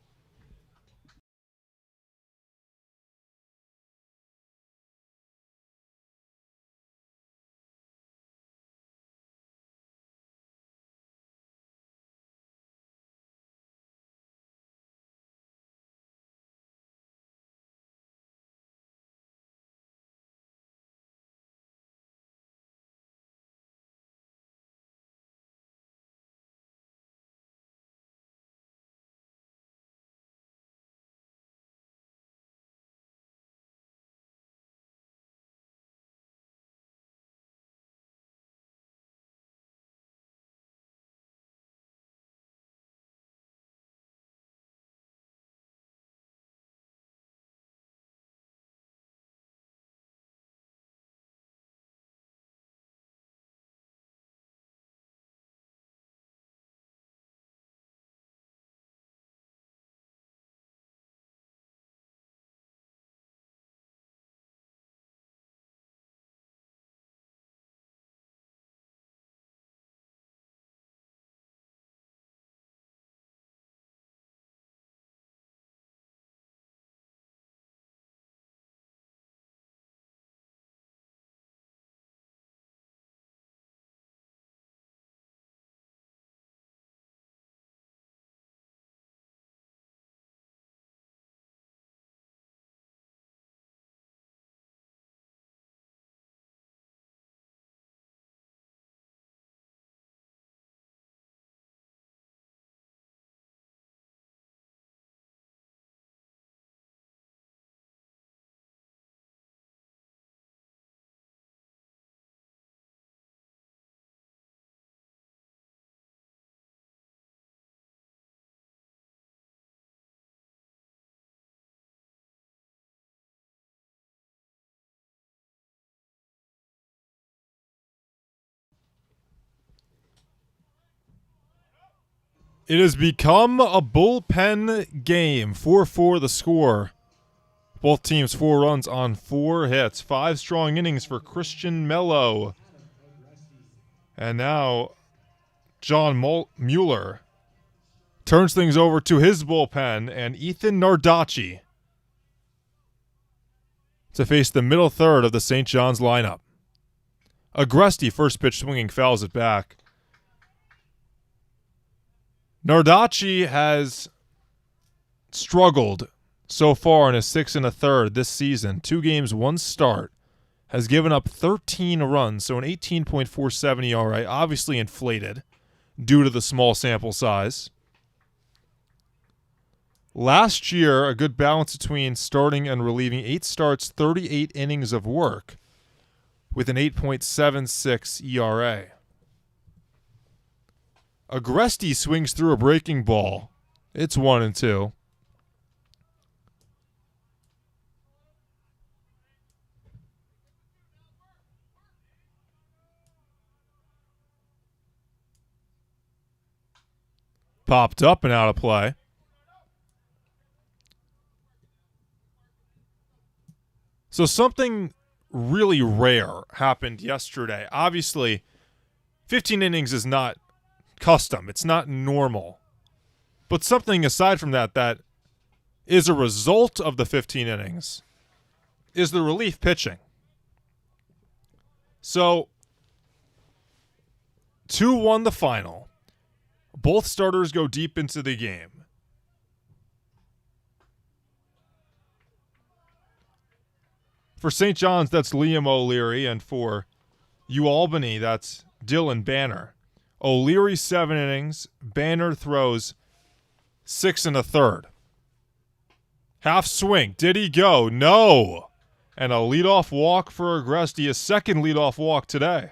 It has become a bullpen game. 4-4 the score. Both teams 4 runs on 4 hits. 5 strong innings for Christian Mello. And now John Mueller turns things over to his bullpen and Ethan Nardacci to face the middle third of the St. John's lineup. Agresti first pitch swinging fouls it back. Nardacci has struggled so far in his 6 1/3 this season. 2 games, 1 start. Has given up 13 runs, so an 18.47 ERA, obviously inflated due to the small sample size. Last year, a good balance between starting and relieving. 8 starts, 38 innings of work with an 8.76 ERA. Agresti swings through a breaking ball. It's 1-2. Popped up and out of play. So something really rare happened yesterday. Obviously, 15 innings is not custom. It's not normal. But something aside from that is a result of the 15 innings is the relief pitching. So, 2-1 the final. Both starters go deep into the game. For St. John's, that's Liam O'Leary, and for UAlbany, that's Dylan Banner. O'Leary 7 innings. Banner throws 6 1/3. Half swing. Did he go? No. And a leadoff walk for Agresti, a second leadoff walk today.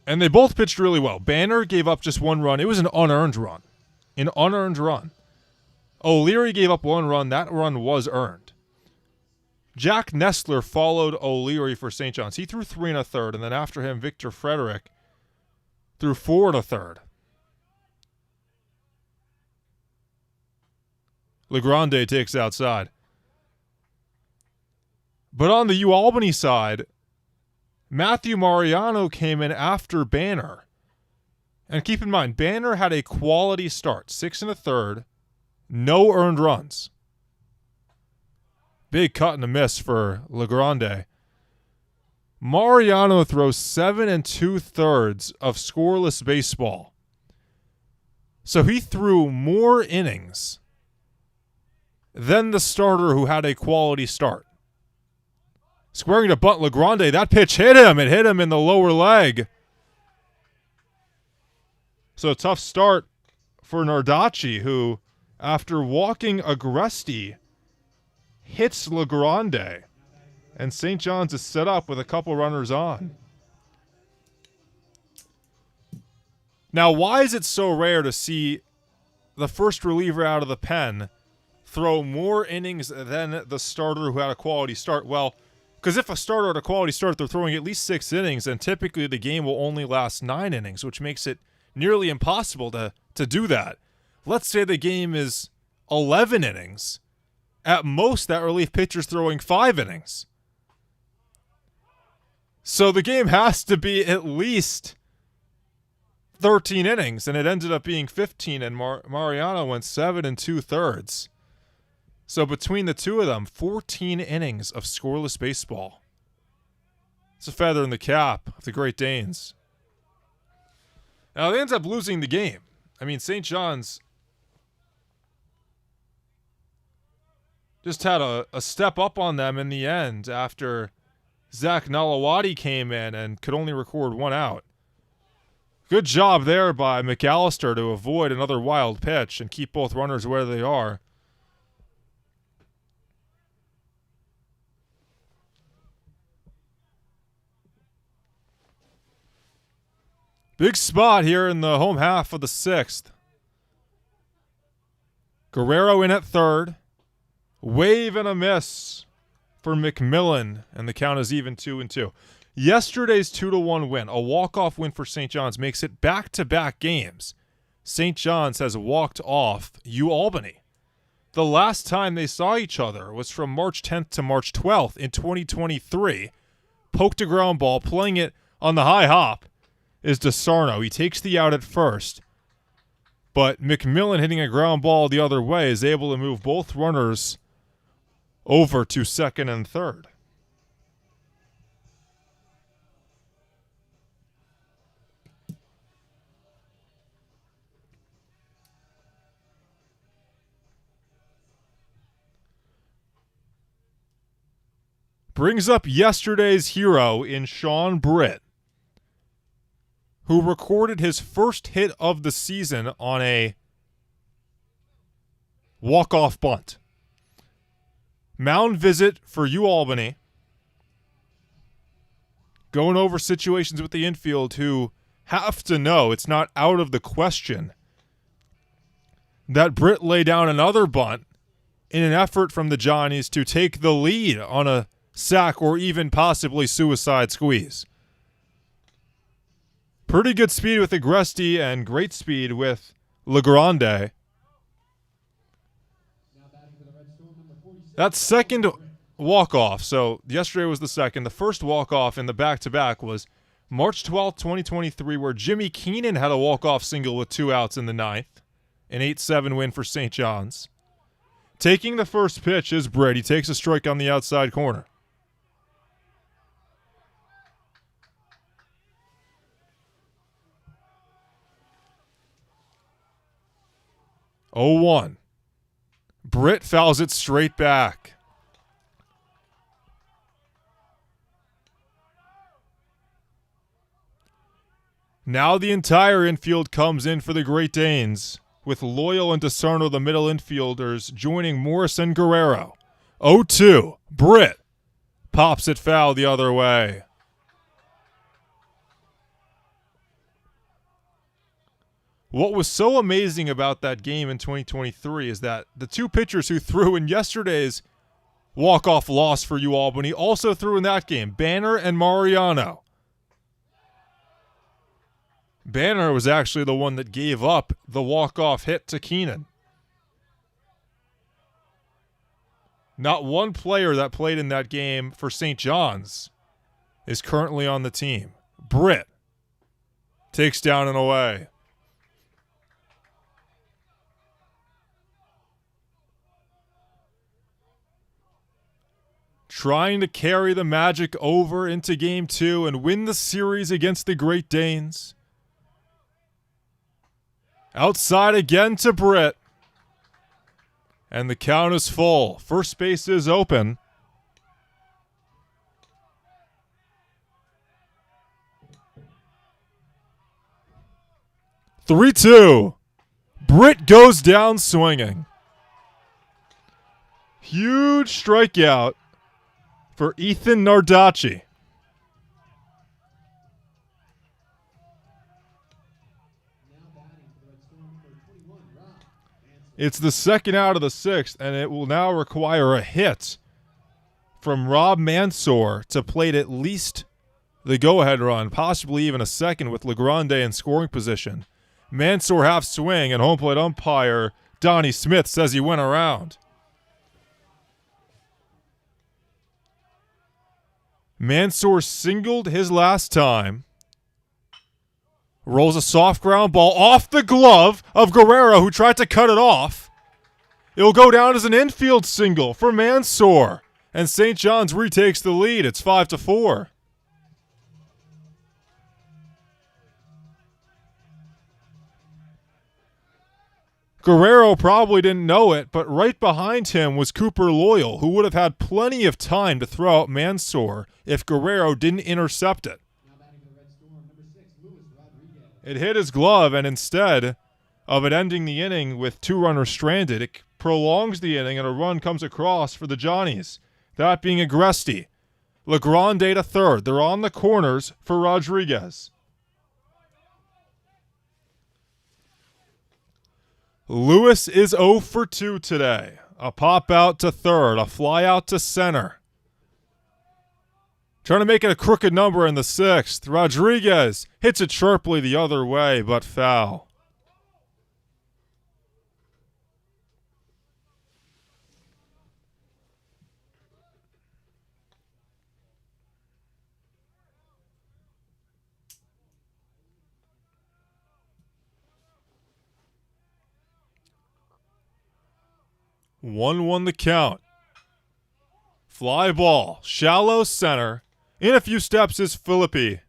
And they both pitched really well. Banner gave up just 1 run. It was an unearned run. An unearned run. O'Leary gave up 1 run. That run was earned. Jack Nestler followed O'Leary for St. John's. He threw 3 1/3, and then after him, Victor Frederick threw 4 1/3. Legrande takes outside. But on the UAlbany side, Matthew Mariano came in after Banner. And keep in mind, Banner had a quality start. 6 1/3, no earned runs. Big cut and a miss for Legrande. Mariano throws 7 2/3 of scoreless baseball. So he threw more innings than the starter who had a quality start. Squaring to bunt Legrande, that pitch hit him. It hit him in the lower leg. So a tough start for Nardacci, who, after walking Agresti, hits Legrande. And St. John's is set up with a couple runners on. Now, why is it so rare to see the first reliever out of the pen throw more innings than the starter who had a quality start? Well, because if a starter had a quality start, they're throwing at least 6 innings, and typically the game will only last 9 innings, which makes it nearly impossible to do that. Let's say the game is 11 innings. At most, that relief pitcher's throwing 5 innings. So the game has to be at least 13 innings, and it ended up being 15, and Mariano went 7 2/3. So between the two of them, 14 innings of scoreless baseball. It's a feather in the cap of the Great Danes. Now, they end up losing the game. I mean, St. John's just had a step up on them in the end after Zach Nalawadi came in and could only record 1 out. Good job there by McAllister to avoid another wild pitch and keep both runners where they are. Big spot here in the home half of the 6th. Guerrero in at third. Wave and a miss for McMillan, and the count is even 2-2. Yesterday's 2-1 win, a walk-off win for St. John's, makes it back-to-back games. St. John's has walked off UAlbany. The last time they saw each other was from March 10th to March 12th in 2023. Poked a ground ball, playing it on the high hop is DeSarno. He takes the out at first, but McMillan, hitting a ground ball the other way, is able to move both runners over to second and third. Brings up yesterday's hero in Sean Britt, who recorded his first hit of the season on a walk-off bunt. Mound visit for UAlbany. Going over situations with the infield who have to know it's not out of the question that Britt lay down another bunt in an effort from the Johnnies to take the lead on a sack or even possibly suicide squeeze. Pretty good speed with Agresti and great speed with Legrande. That second walk-off, so yesterday was the second. The first walk-off in the back-to-back was March 12th, 2023, where Jimmy Keenan had a walk-off single with 2 outs in the ninth. An 8-7 win for St. John's. Taking the first pitch is Britt. He takes a strike on the outside corner. Oh, 1. Britt fouls it straight back. Now the entire infield comes in for the Great Danes, with Loyal and DeSarno, the middle infielders, joining Morris and Guerrero. 0-2. Britt pops it foul the other way. What was so amazing about that game in 2023 is that the two pitchers who threw in yesterday's walk-off loss for UAlbany also threw in that game, Banner and Mariano. Banner was actually the one that gave up the walk-off hit to Keenan. Not one player that played in that game for St. John's is currently on the team. Britt takes down and away. Trying to carry the Magic over into Game 2 and win the series against the Great Danes. Outside again to Britt. And the count is full. First base is open. "3-2. Britt goes down swinging. Huge strikeout for Ethan Nardacci. It's the second out of the sixth, and it will now require a hit from Rob Mansour to plate at least the go-ahead run, possibly even a second with LeGrande in scoring position. Mansour half swing, and home plate umpire Donnie Smith says he went around. Mansour singled his last time. Rolls a soft ground ball off the glove of Guerrero, who tried to cut it off. It'll go down as an infield single for Mansour, and St. John's retakes the lead. It's 5-4. Guerrero probably didn't know it, but right behind him was Cooper Loyal, who would have had plenty of time to throw out Mansour if Guerrero didn't intercept it. It hit his glove, and instead of it ending the inning with 2 runners stranded, it prolongs the inning, and a run comes across for the Johnnies, that being Agresti. LeGrande to third. They're on the corners for Rodriguez. Lewis is 0 for 2 today. A pop out to third, a fly out to center. Trying to make it a crooked number in the sixth. Rodriguez hits it sharply the other way, but foul. One the count. Fly ball, shallow center. In a few steps is Philippi.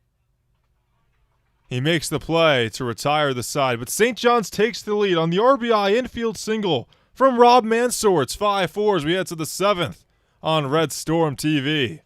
He makes the play to retire the side, but St. John's takes the lead on the RBI infield single from Rob Mansour. It's 5-4 as we head to the 7th on Red Storm TV.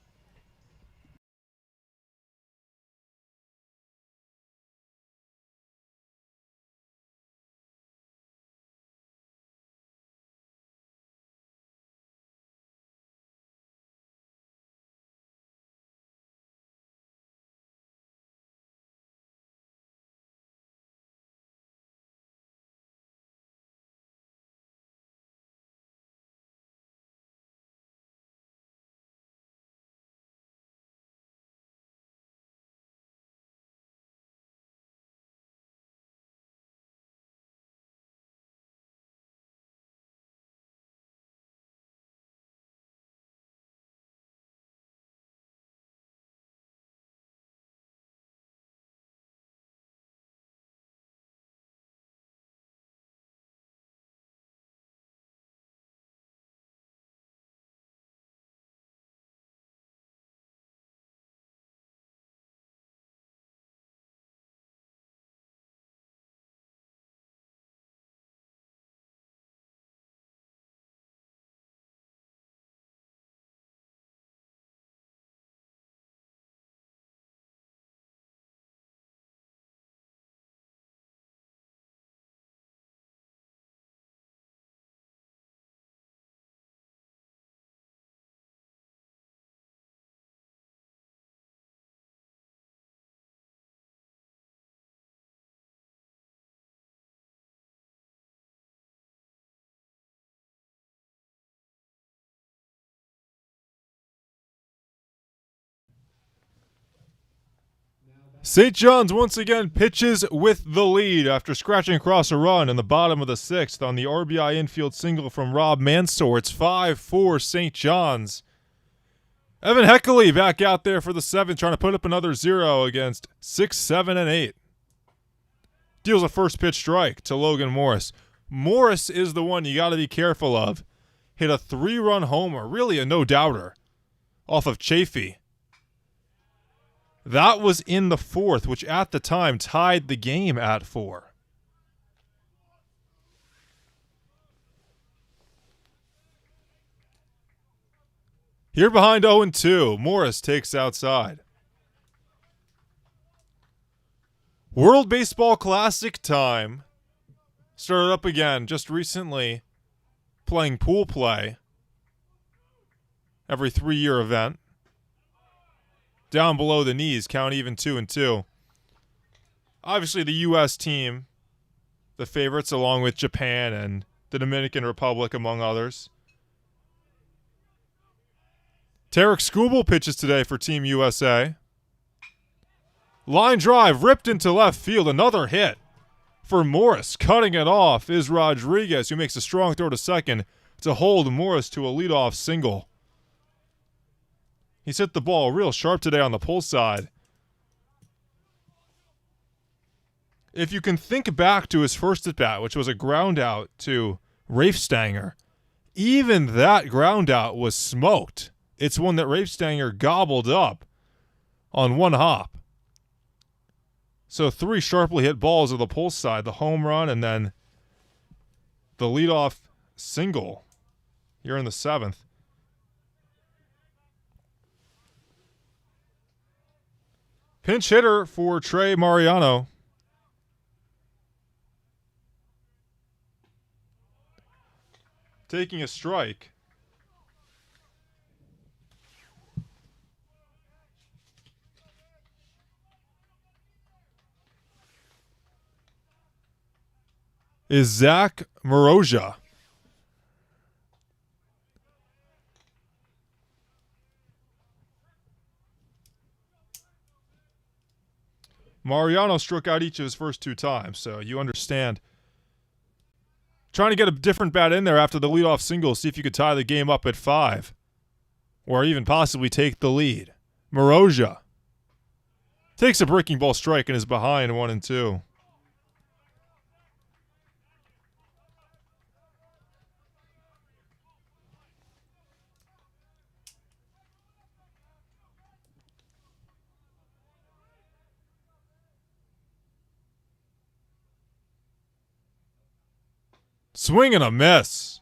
St. John's once again pitches with the lead after scratching across a run in the bottom of the 6th on the RBI infield single from Rob Mansour. It's 5-4 St. John's. Evan Heckley back out there for the 7th, trying to put up another 0 against 6, 7, and 8. Deals a first pitch strike to Logan Morris. Morris is the one you got to be careful of. Hit a 3-run homer, really a no-doubter, off of Chafee. That was in the 4th, which at the time tied the game at 4. Here behind 0-2, Morris takes outside. World Baseball Classic time. Started up again just recently, playing pool play. Every 3-year event. Down below the knees, count even 2-2. Obviously the U.S. team, the favorites along with Japan and the Dominican Republic among others. Tarek Skubal pitches today for Team USA. Line drive ripped into left field, another hit for Morris. Cutting it off is Rodriguez, who makes a strong throw to second to hold Morris to a leadoff single. He's hit the ball real sharp today on the pull side. If you can think back to his first at-bat, which was a ground out to Rafe Stanger, even that ground out was smoked. It's one that Rafe Stanger gobbled up on one hop. So 3 sharply hit balls of the pull side, the home run, and then the leadoff single here in the 7th. Pinch hitter for Trey Mariano. Taking a strike. Is Zach Moroja. Mariano struck out each of his first 2 times, so you understand. Trying to get a different bat in there after the leadoff single, see if you could tie the game up at 5. Or even possibly take the lead. Moroja takes a breaking ball strike and is behind 1-2. Swing and a miss.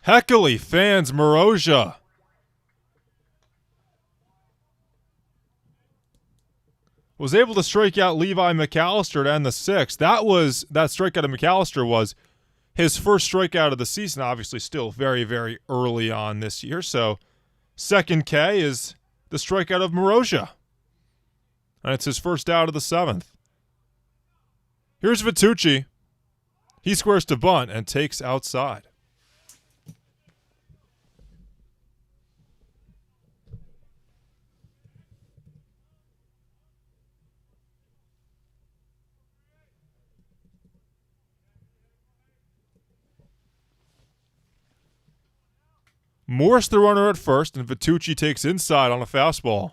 Heckley fans Moroja. Was able to strike out Levi McAllister to end the 6th. That strikeout of McAllister was his first strikeout of the season. Obviously still very, very early on this year. So second K is the strikeout of Moroja. And it's his first out of the 7th. Here's Vitucci. He squares to bunt and takes outside. Morris the runner at first, and Vitucci takes inside on a fastball.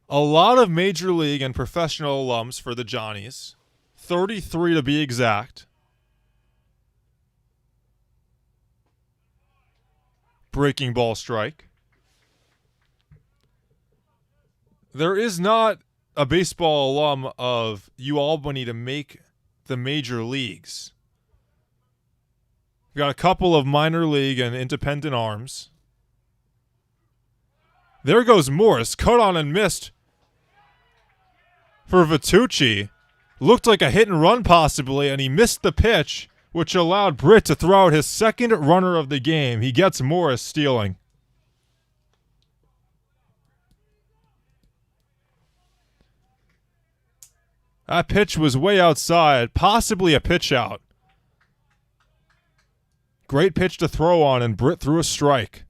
A lot of Major League and professional alums for the Johnnies. 33 to be exact. Breaking ball strike. There is not a baseball alum of UAlbany to make the major leagues. We've got a couple of minor league and independent arms. There goes Morris, cut on and missed for Vitucci. Looked like a hit and run possibly, and he missed the pitch, which allowed Britt to throw out his second runner of the game. He gets Morris stealing. That pitch was way outside, possibly a pitch out. Great pitch to throw on, and Britt threw a strike.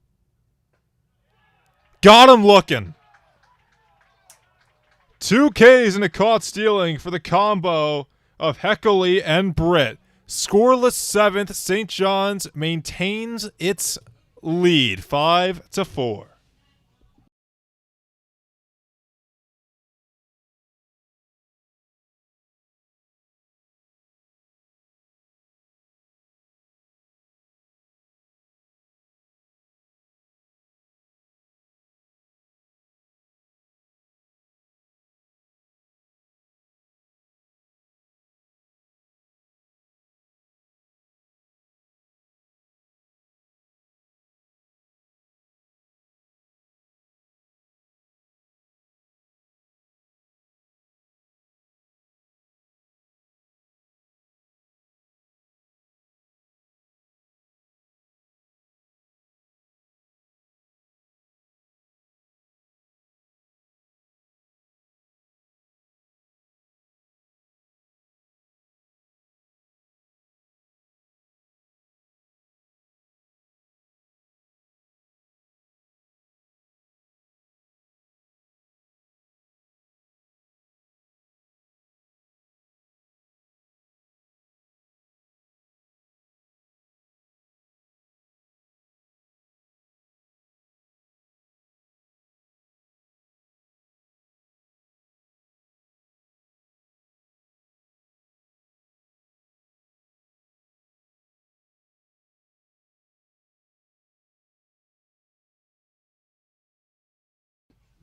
Got him looking. 2 Ks and a caught stealing for the combo of Heckley and Britt. Scoreless 7th, St. John's maintains its lead, 5-4.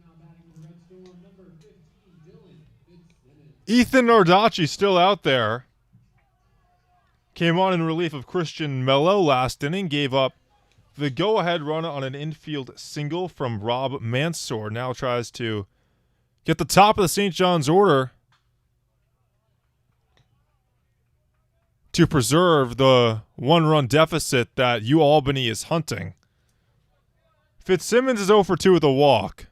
Now batting for the Red Storm, number 15, Dylan Fitzsimmons. Ethan Nardacci still out there. Came on in relief of Christian Mello last inning. Gave up the go-ahead run on an infield single from Rob Mansour. Now tries to get the top of the St. John's order to preserve the 1-run deficit that UAlbany is hunting. Fitzsimmons is 0 for 2 with a walk.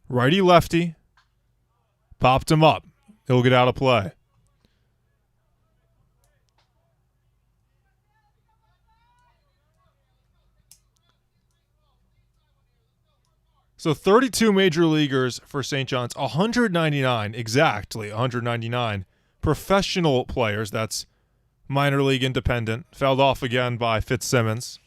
Righty-lefty. Popped him up. He'll get out of play. So 32 major leaguers for St. John's, 199, exactly 199 professional players. That's minor league independent. Fouled off again by Fitzsimmons.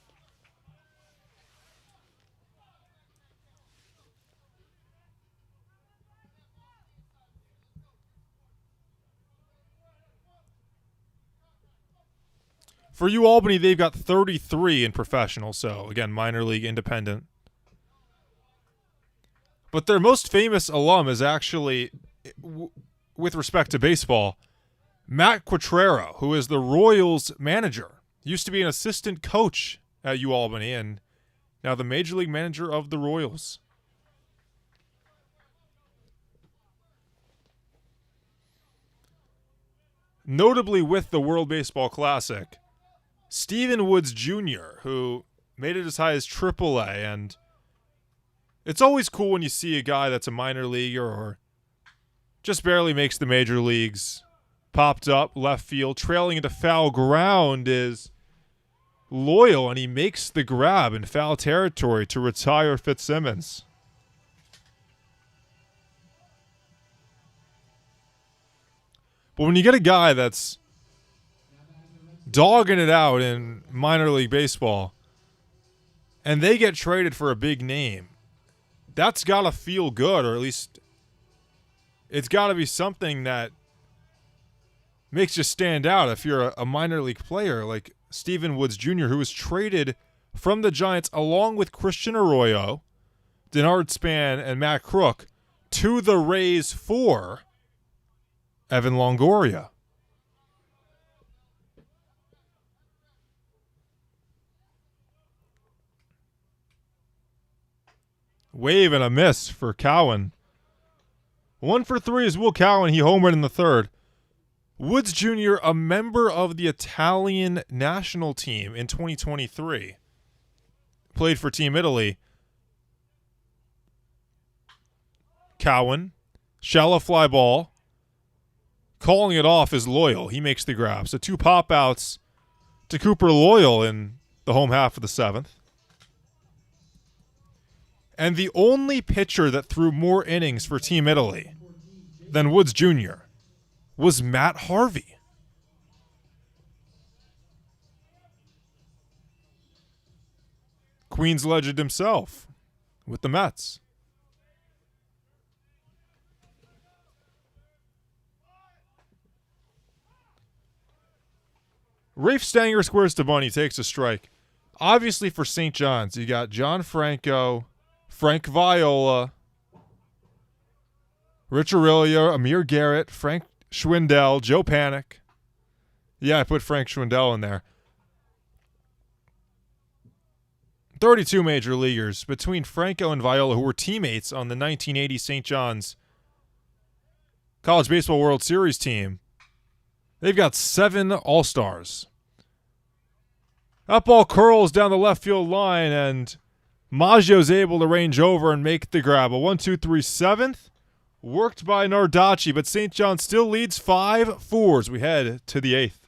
For UAlbany, they've got 33 in professional, so again, minor league independent. But their most famous alum is actually, with respect to baseball, Matt Quattrero, who is the Royals manager. Used to be an assistant coach at UAlbany and now the major league manager of the Royals. Notably with the World Baseball Classic, Stephen Woods Jr., who made it as high as AAA, and it's always cool when you see a guy that's a minor leaguer or just barely makes the major leagues. Popped up, left field, trailing into foul ground is Loyal, and he makes the grab in foul territory to retire Fitzsimmons. But when you get a guy that's dogging it out in minor league baseball and they get traded for a big name, that's got to feel good, or at least it's got to be something that makes you stand out if you're a minor league player like Stephen Woods Jr., who was traded from the Giants along with Christian Arroyo, Denard Span, and Matt Crook to the Rays for Evan Longoria. Wave and a miss for Cowan. 1 for 3 is Will Cowan. He homered in the third. Woods Jr., a member of the Italian national team in 2023. Played for Team Italy. Cowan, shallow fly ball. calling it off is Loyal. He makes the grab. So 2 pop-outs to Cooper Loyal in the home half of the 7th. And the only pitcher that threw more innings for Team Italy than Woods Jr. was Matt Harvey. Queens legend himself with the Mets. Rafe Stanger squares to bunny, takes a strike. Obviously for St. John's, you got John Franco, Frank Viola, Rich Aurelio, Amir Garrett, Frank Schwindel, Joe Panic. Yeah, I put Frank Schwindel in there. 32 major leaguers between Franco and Viola, who were teammates on the 1980 St. John's College Baseball World Series team. They've got 7 All-Stars. That ball curls down the left field line, and Maggio's able to range over and make the grab. A 1-2-3 7th. Worked by Nardacci, but St. John still leads 5-4 as we head to the 8th.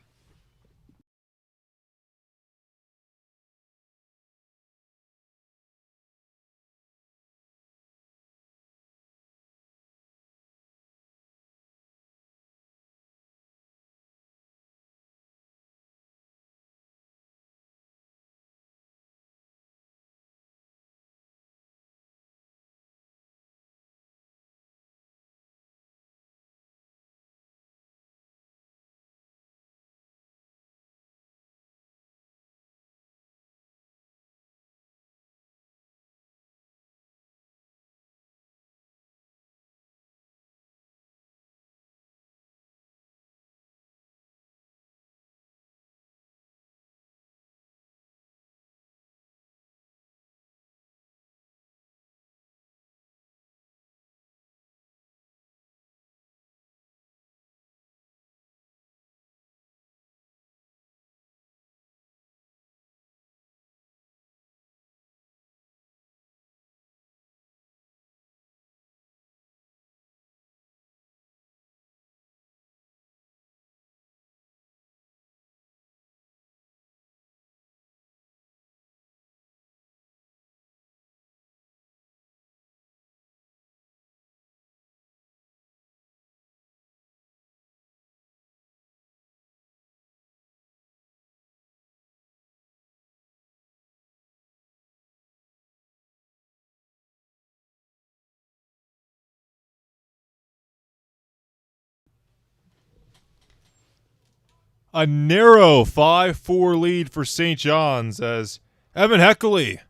A narrow 5-4 lead for St. John's as Evan Heckley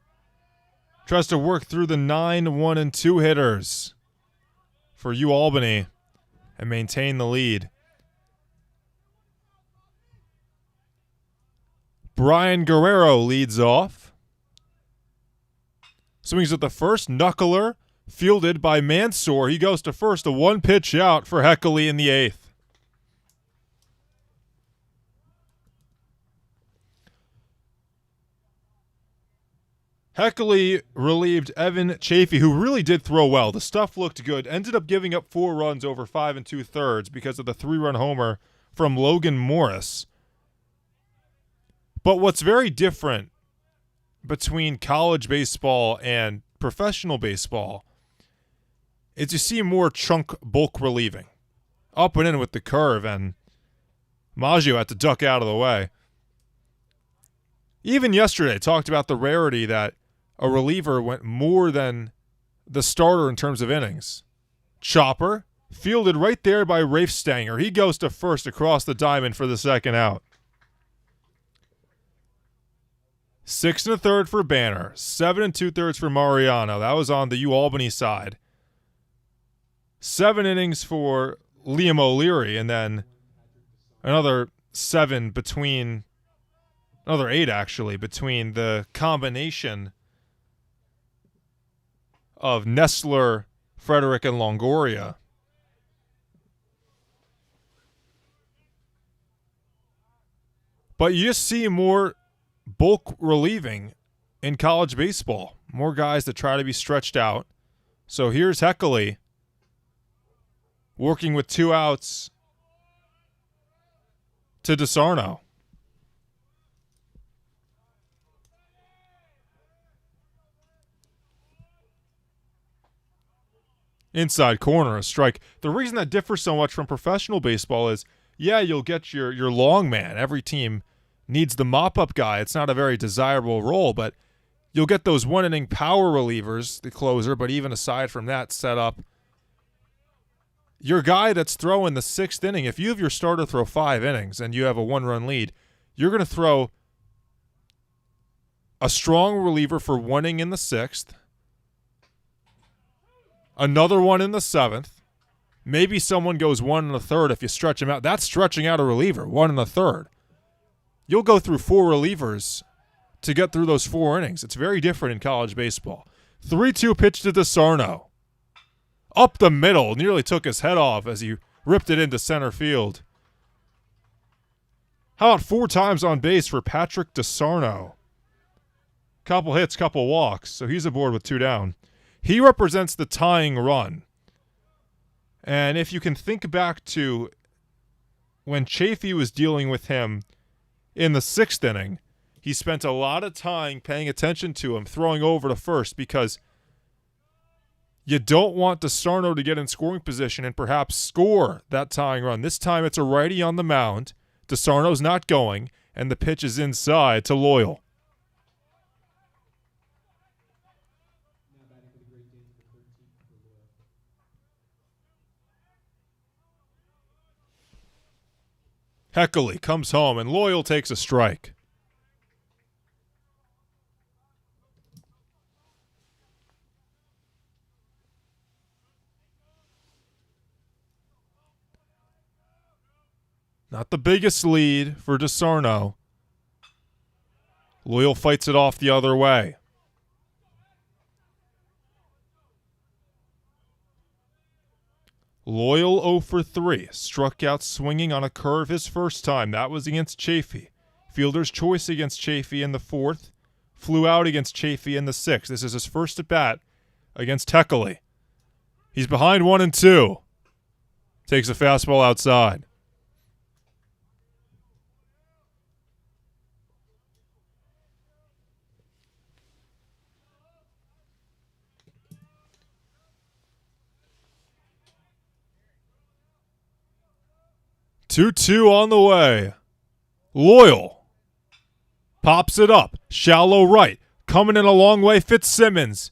tries to work through the 9-1-2 hitters for UAlbany and maintain the lead. Brian Guerrero leads off. Swings at the first, knuckler, fielded by Mansour. He goes to first, a 1-pitch out for Heckley in the 8th. Heckley relieved Evan Chafee, who really did throw well. The stuff looked good. Ended up giving up 4 runs over 5 2/3 because of the 3-run homer from Logan Morris. But what's very different between college baseball and professional baseball is you see more chunk bulk relieving. Up and in with the curve, and Maggio had to duck out of the way. Even yesterday, talked about the rarity that a reliever went more than the starter in terms of innings. Chopper, fielded right there by Rafe Stanger. He goes to first across the diamond for the 2nd out. 6 1/3 for Banner. 7 2/3 for Mariano. That was on the UAlbany side. 7 innings for Liam O'Leary, and then another 7 between, another 8 actually, between the combination of Nestler, Frederick, and Longoria. But you just see more bulk relieving in college baseball. More guys that try to be stretched out. So here's Heckley working with 2 outs to DeSarno. Inside corner, a strike. The reason that differs so much from professional baseball is, yeah, you'll get your long man. Every team needs the mop-up guy. It's not a very desirable role, but you'll get those one-inning power relievers, the closer, but even aside from that setup, your guy that's throwing the 6th inning, if you have your starter throw 5 innings and you have a 1-run lead, you're going to throw a strong reliever for 1 inning in the 6th, another one in the 7th. Maybe someone goes 1 1/3 if you stretch him out. That's stretching out a reliever, 1 1/3. You'll go through 4 relievers to get through those 4 innings. It's very different in college baseball. 3-2 pitch to DeSarno. Up the middle, nearly took his head off as he ripped it into center field. How about 4 times on base for Patrick DeSarno? Couple hits, couple walks, so he's aboard with 2 down. He represents the tying run. And if you can think back to when Chafee was dealing with him in the 6th inning, he spent a lot of time paying attention to him, throwing over to first, because you don't want DeSarno to get in scoring position and perhaps score that tying run. This time it's a righty on the mound. DeSarno's not going, and the pitch is inside to Loyal. Heckley comes home, and Loyal takes a strike. Not the biggest lead for DeSarno. Loyal fights it off the other way. Loyal 0 for 3. Struck out swinging on a curve his first time. That was against Chafee. Fielder's choice against Chafee in the 4th. Flew out against Chafee in the 6th. This is his first at bat against Heckley. He's behind 1-2. Takes a fastball outside. Two on the way. Loyal pops it up. Shallow right. Coming in a long way, Fitzsimmons.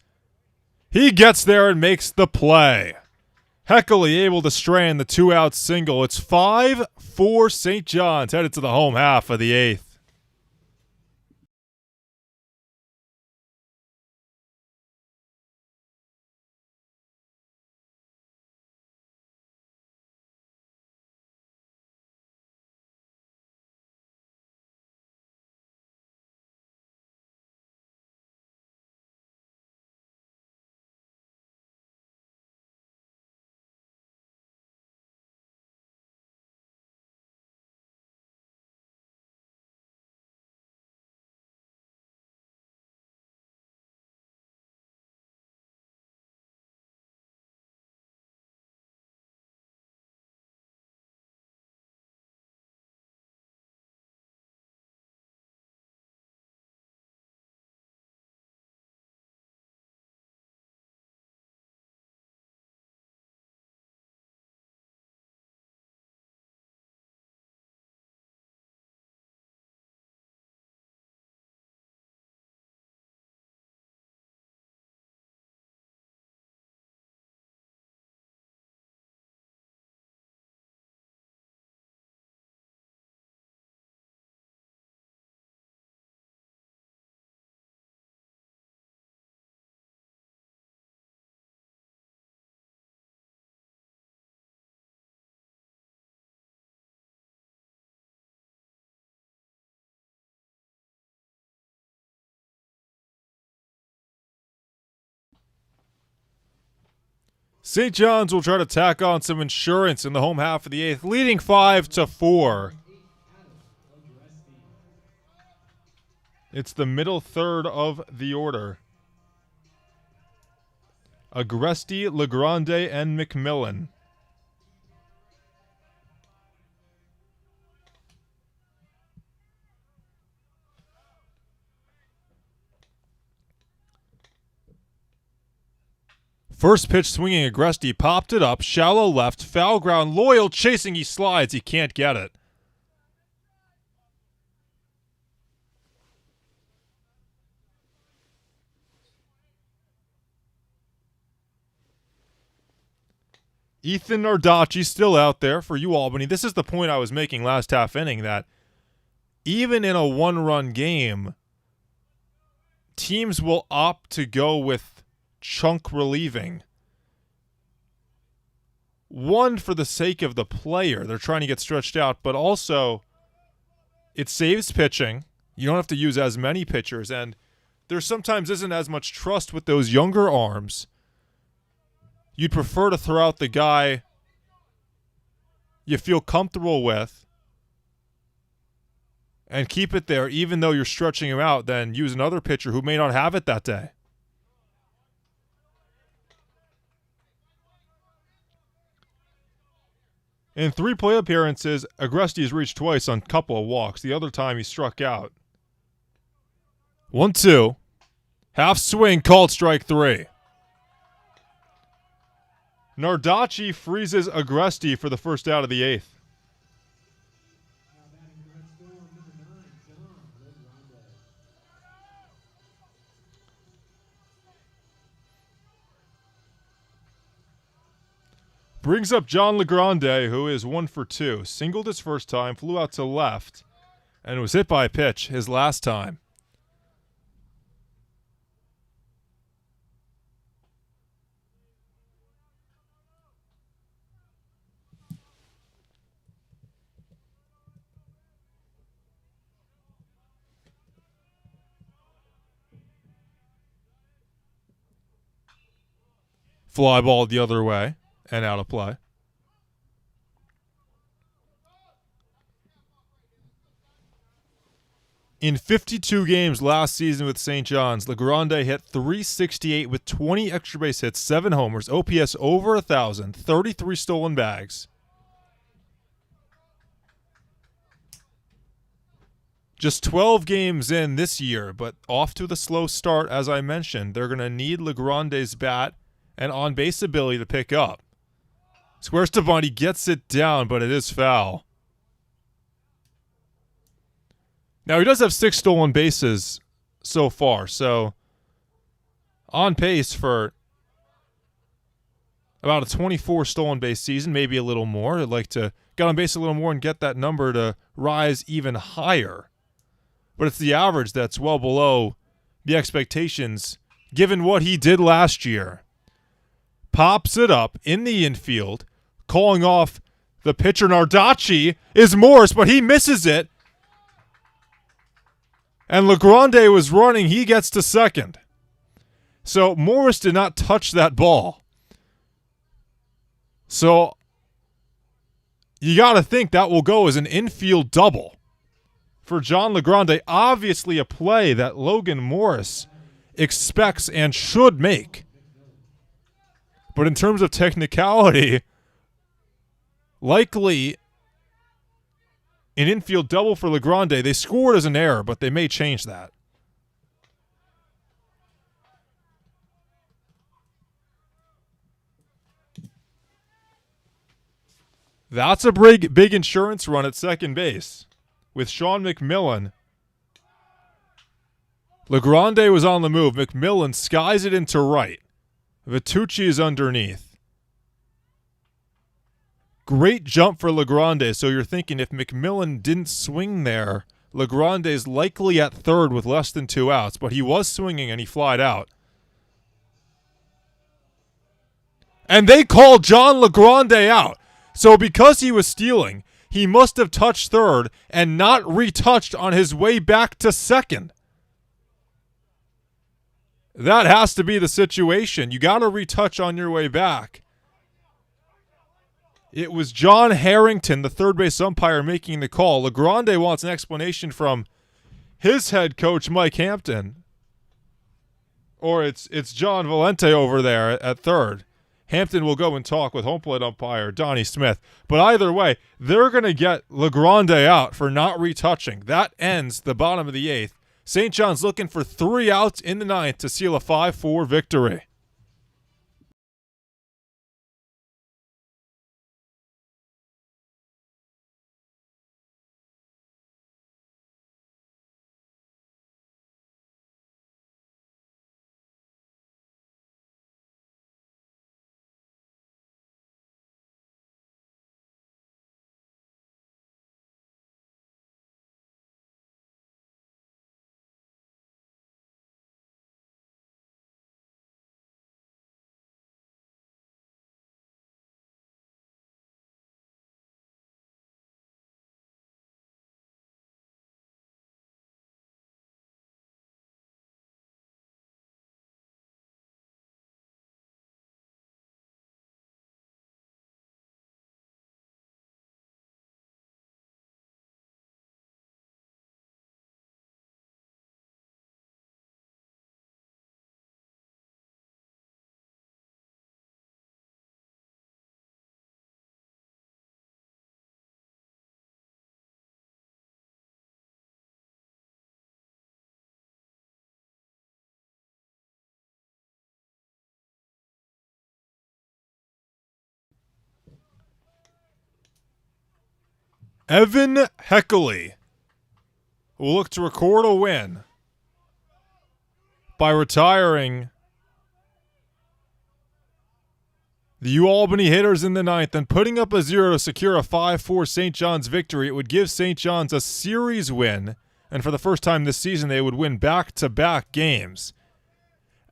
He gets there and makes the play. Heckley able to strand the 2-out single. It's 5-4 St. John's, headed to the home half of the 8th. St. John's will try to tack on some insurance in the home half of the 8th, leading 5-4. It's the middle third of the order. Agresti, Legrande, and McMillan. First pitch swinging Agresti, popped it up, shallow left, foul ground, Loyal chasing, he slides, he can't get it. Ethan Nardacci still out there for UAlbany. This is the point I was making last half inning, that even in a one-run game, teams will opt to go with chunk relieving. One, for the sake of the player. They're trying to get stretched out, but also it saves pitching. You don't have to use as many pitchers, and there sometimes isn't as much trust with those younger arms. You'd prefer to throw out the guy you feel comfortable with and keep it there, even though you're stretching him out, than use another pitcher who may not have it that day. In 3 plate appearances, Agresti has reached twice on a couple of walks. The other time he struck out. 1-2. Half swing, called strike 3. Nardacci freezes Agresti for the first out of the 8th. Now batting correct score, number 9, John Legrande. Brings up John Legrande, who is 1 for 2. Singled his first time, flew out to left, and was hit by a pitch his last time. Fly ball the other way and out of play. In 52 games last season with St. John's, Legrande hit .368 with 20 extra base hits, 7 homers, OPS over 1,000, 33 stolen bags. Just 12 games in this year, but off to the slow start, as I mentioned. They're going to need Legrande's bat and on-base ability to pick up. Squares to bunt, he gets it down, but it is foul. Now, he does have 6 stolen bases so far, so on pace for about a 24 stolen base season, maybe a little more. I'd like to get on base a little more and get that number to rise even higher. But it's the average that's well below the expectations, given what he did last year. Pops it up in the infield, calling off the pitcher. Nardacci is Morris, but he misses it. And Legrande was running. He gets to second. So Morris did not touch that ball. So you got to think that will go as an infield double for John Legrande. Obviously a play that Logan Morris expects and should make. But in terms of technicality, likely an infield double for Legrande. They scored as an error, but they may change that. That's a big insurance run at second base with Sean McMillan. Legrande was on the move. McMillan skies it into right. Vitucci is underneath. Great jump for Legrande. So you're thinking if McMillan didn't swing there, Legrande is likely at third with less than 2 outs. But he was swinging and he flied out. And they called John Legrande out. So because he was stealing, he must have touched third and not retouched on his way back to second. That has to be the situation. You got to retouch on your way back. It was John Harrington, the third base umpire, making the call. Legrande wants an explanation from his head coach, Mike Hampton. Or it's John Valente over there at third. Hampton will go and talk with home plate umpire Donnie Smith. But either way, they're going to get Legrande out for not retouching. That ends the bottom of the 8th. St. John's looking for 3 outs in the 9th to seal a 5-4 victory. Evan Heckley will look to record a win by retiring the UAlbany hitters in the ninth and putting up a 0 to secure a 5-4 St. John's victory. It would give St. John's a series win, and for the first time this season, they would win back-to-back games.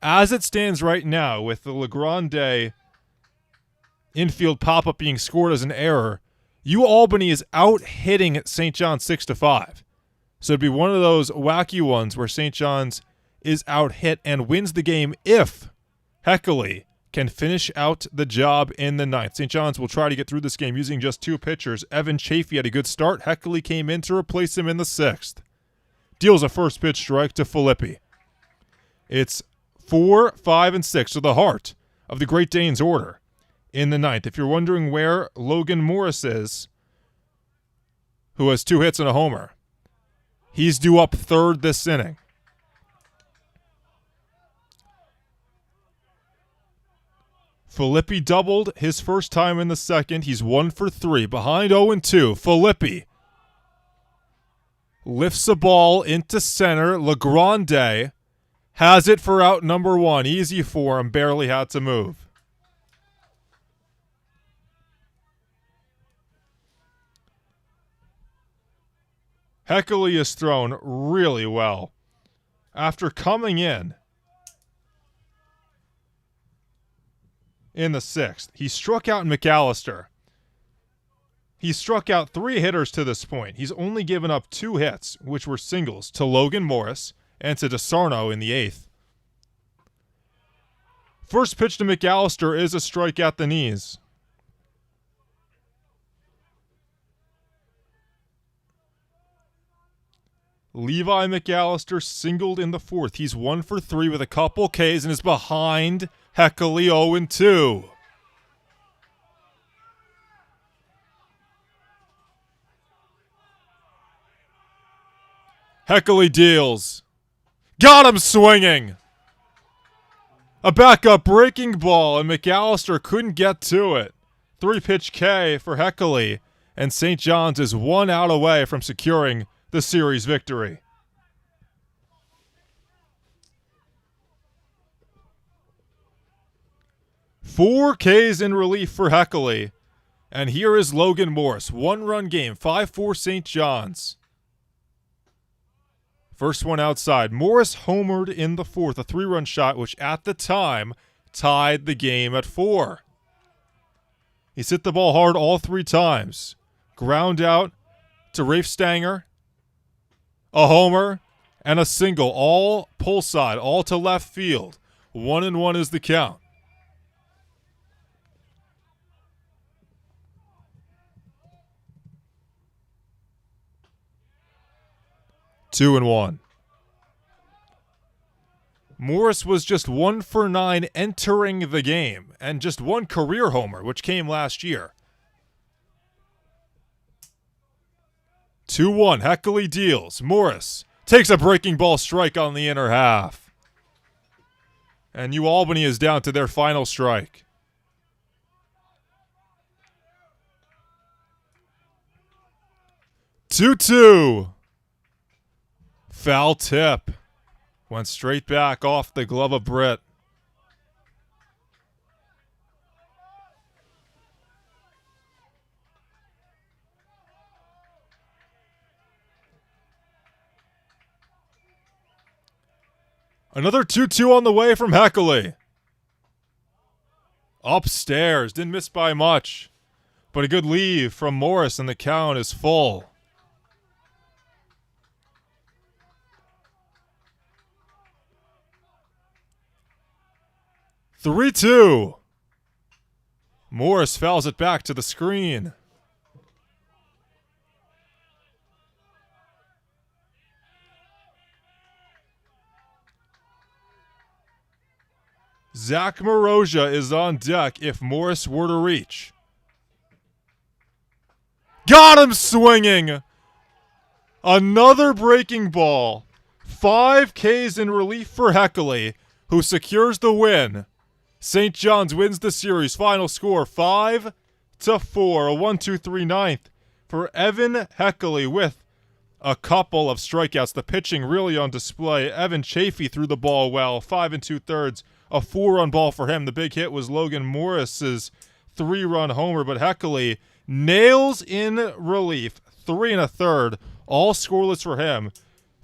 As it stands right now, with the LeGrande infield pop-up being scored as an error, UAlbany is out-hitting St. John's 6-5. So it'd be one of those wacky ones where St. John's is out-hit and wins the game if Heckley can finish out the job in the ninth. St. John's will try to get through this game using just two pitchers. Evan Chafee had a good start. Heckley came in to replace him in the sixth. Deals a first pitch strike to Filippi. It's 4, 5, and 6, so the heart of the Great Danes order in the ninth. If you're wondering where Logan Morris is, who has 2 hits and a homer, he's due up third this inning. Filippi doubled his first time in the second. He's 1 for 3, behind 0-2. Filippi lifts the ball into center. LeGrande has it for out number 1. Easy for him. Barely had to move. Heckley is thrown really well. After coming in the sixth, he struck out McAllister. He struck out 3 hitters to this point. He's only given up 2 hits, which were singles, to Logan Morris and to DeSarno in the 8th. First pitch to McAllister is a strike at the knees. Levi McAllister singled in the 4th. He's 1 for 3 with a couple Ks and is behind Heckley 0-2. Heckley deals. Got him swinging. A backup breaking ball, and McAllister couldn't get to it. 3-pitch K for Heckley, and St. John's is 1 out away from securing the series victory. Four Ks in relief for Heckley. And here is Logan Morris. 1-run game, 5-4 St. John's. First one outside. Morris homered in the 4th, a 3-run shot, which at the time tied the game at 4. He's hit the ball hard all 3 times. Ground out to Rafe Stanger. A homer and a single, all pull side, all to left field. 1-1 is the count. Two and 1. Morris was just 1 for 9 entering the game, and just 1 career homer, which came last year. 2-1, Heckley deals. Morris takes a breaking ball strike on the inner half. And UAlbany is down to their final strike. Two. Foul tip. Went straight back off the glove of Britt. Another 2-2 on the way from Heckley. Upstairs. Didn't miss by much. But a good leave from Morris, and the count is full. Three-two. Morris fouls it back to the screen. Zach Morosia is on deck if Morris were to reach. Got him swinging! Another breaking ball. 5 Ks in relief for Heckley, who secures the win. St. John's wins the series. Final score 5-4. A 1-2-3 ninth for Evan Heckley with a couple of strikeouts. The pitching really on display. Evan Chafee threw the ball well, 5 2/3, a 4-run ball for him. The big hit was Logan Morris's 3-run homer, but Heckley nails in relief, 3 1/3, all scoreless for him.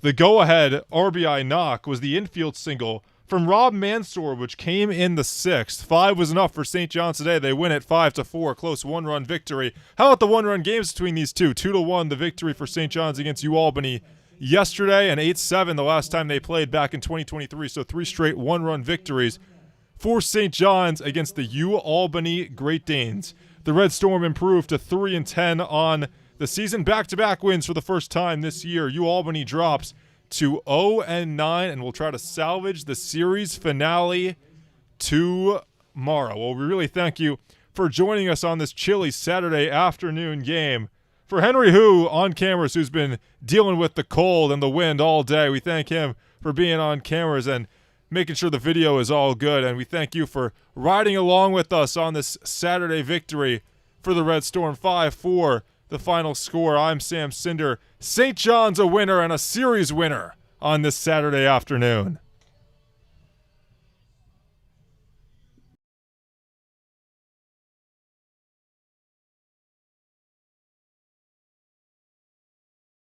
The go-ahead RBI knock was the infield single from Rob Mansour, which came in the 6th. 5 was enough for St. John's today. They win it 5-4, close 1-run victory. How about the 1-run games between these two? 2-1, the victory for St. John's against UAlbany yesterday, and 8-7 the last time they played back in 2023. So 3 straight 1-run victories for St. John's against the UAlbany Great Danes. The Red Storm improved to 3-10 on the season. Back-to-back wins for the first time this year. UAlbany drops to 0-9 and will try to salvage the series finale tomorrow. Well, we really thank you for joining us on this chilly Saturday afternoon game. For Henry Hu on cameras, who's been dealing with the cold and the wind all day, we thank him for being on cameras and making sure the video is all good. And we thank you for riding along with us on this Saturday victory for the Red Storm. 5-4 the final score. I'm Sam Cinder. St. John's a winner and a series winner on this Saturday afternoon.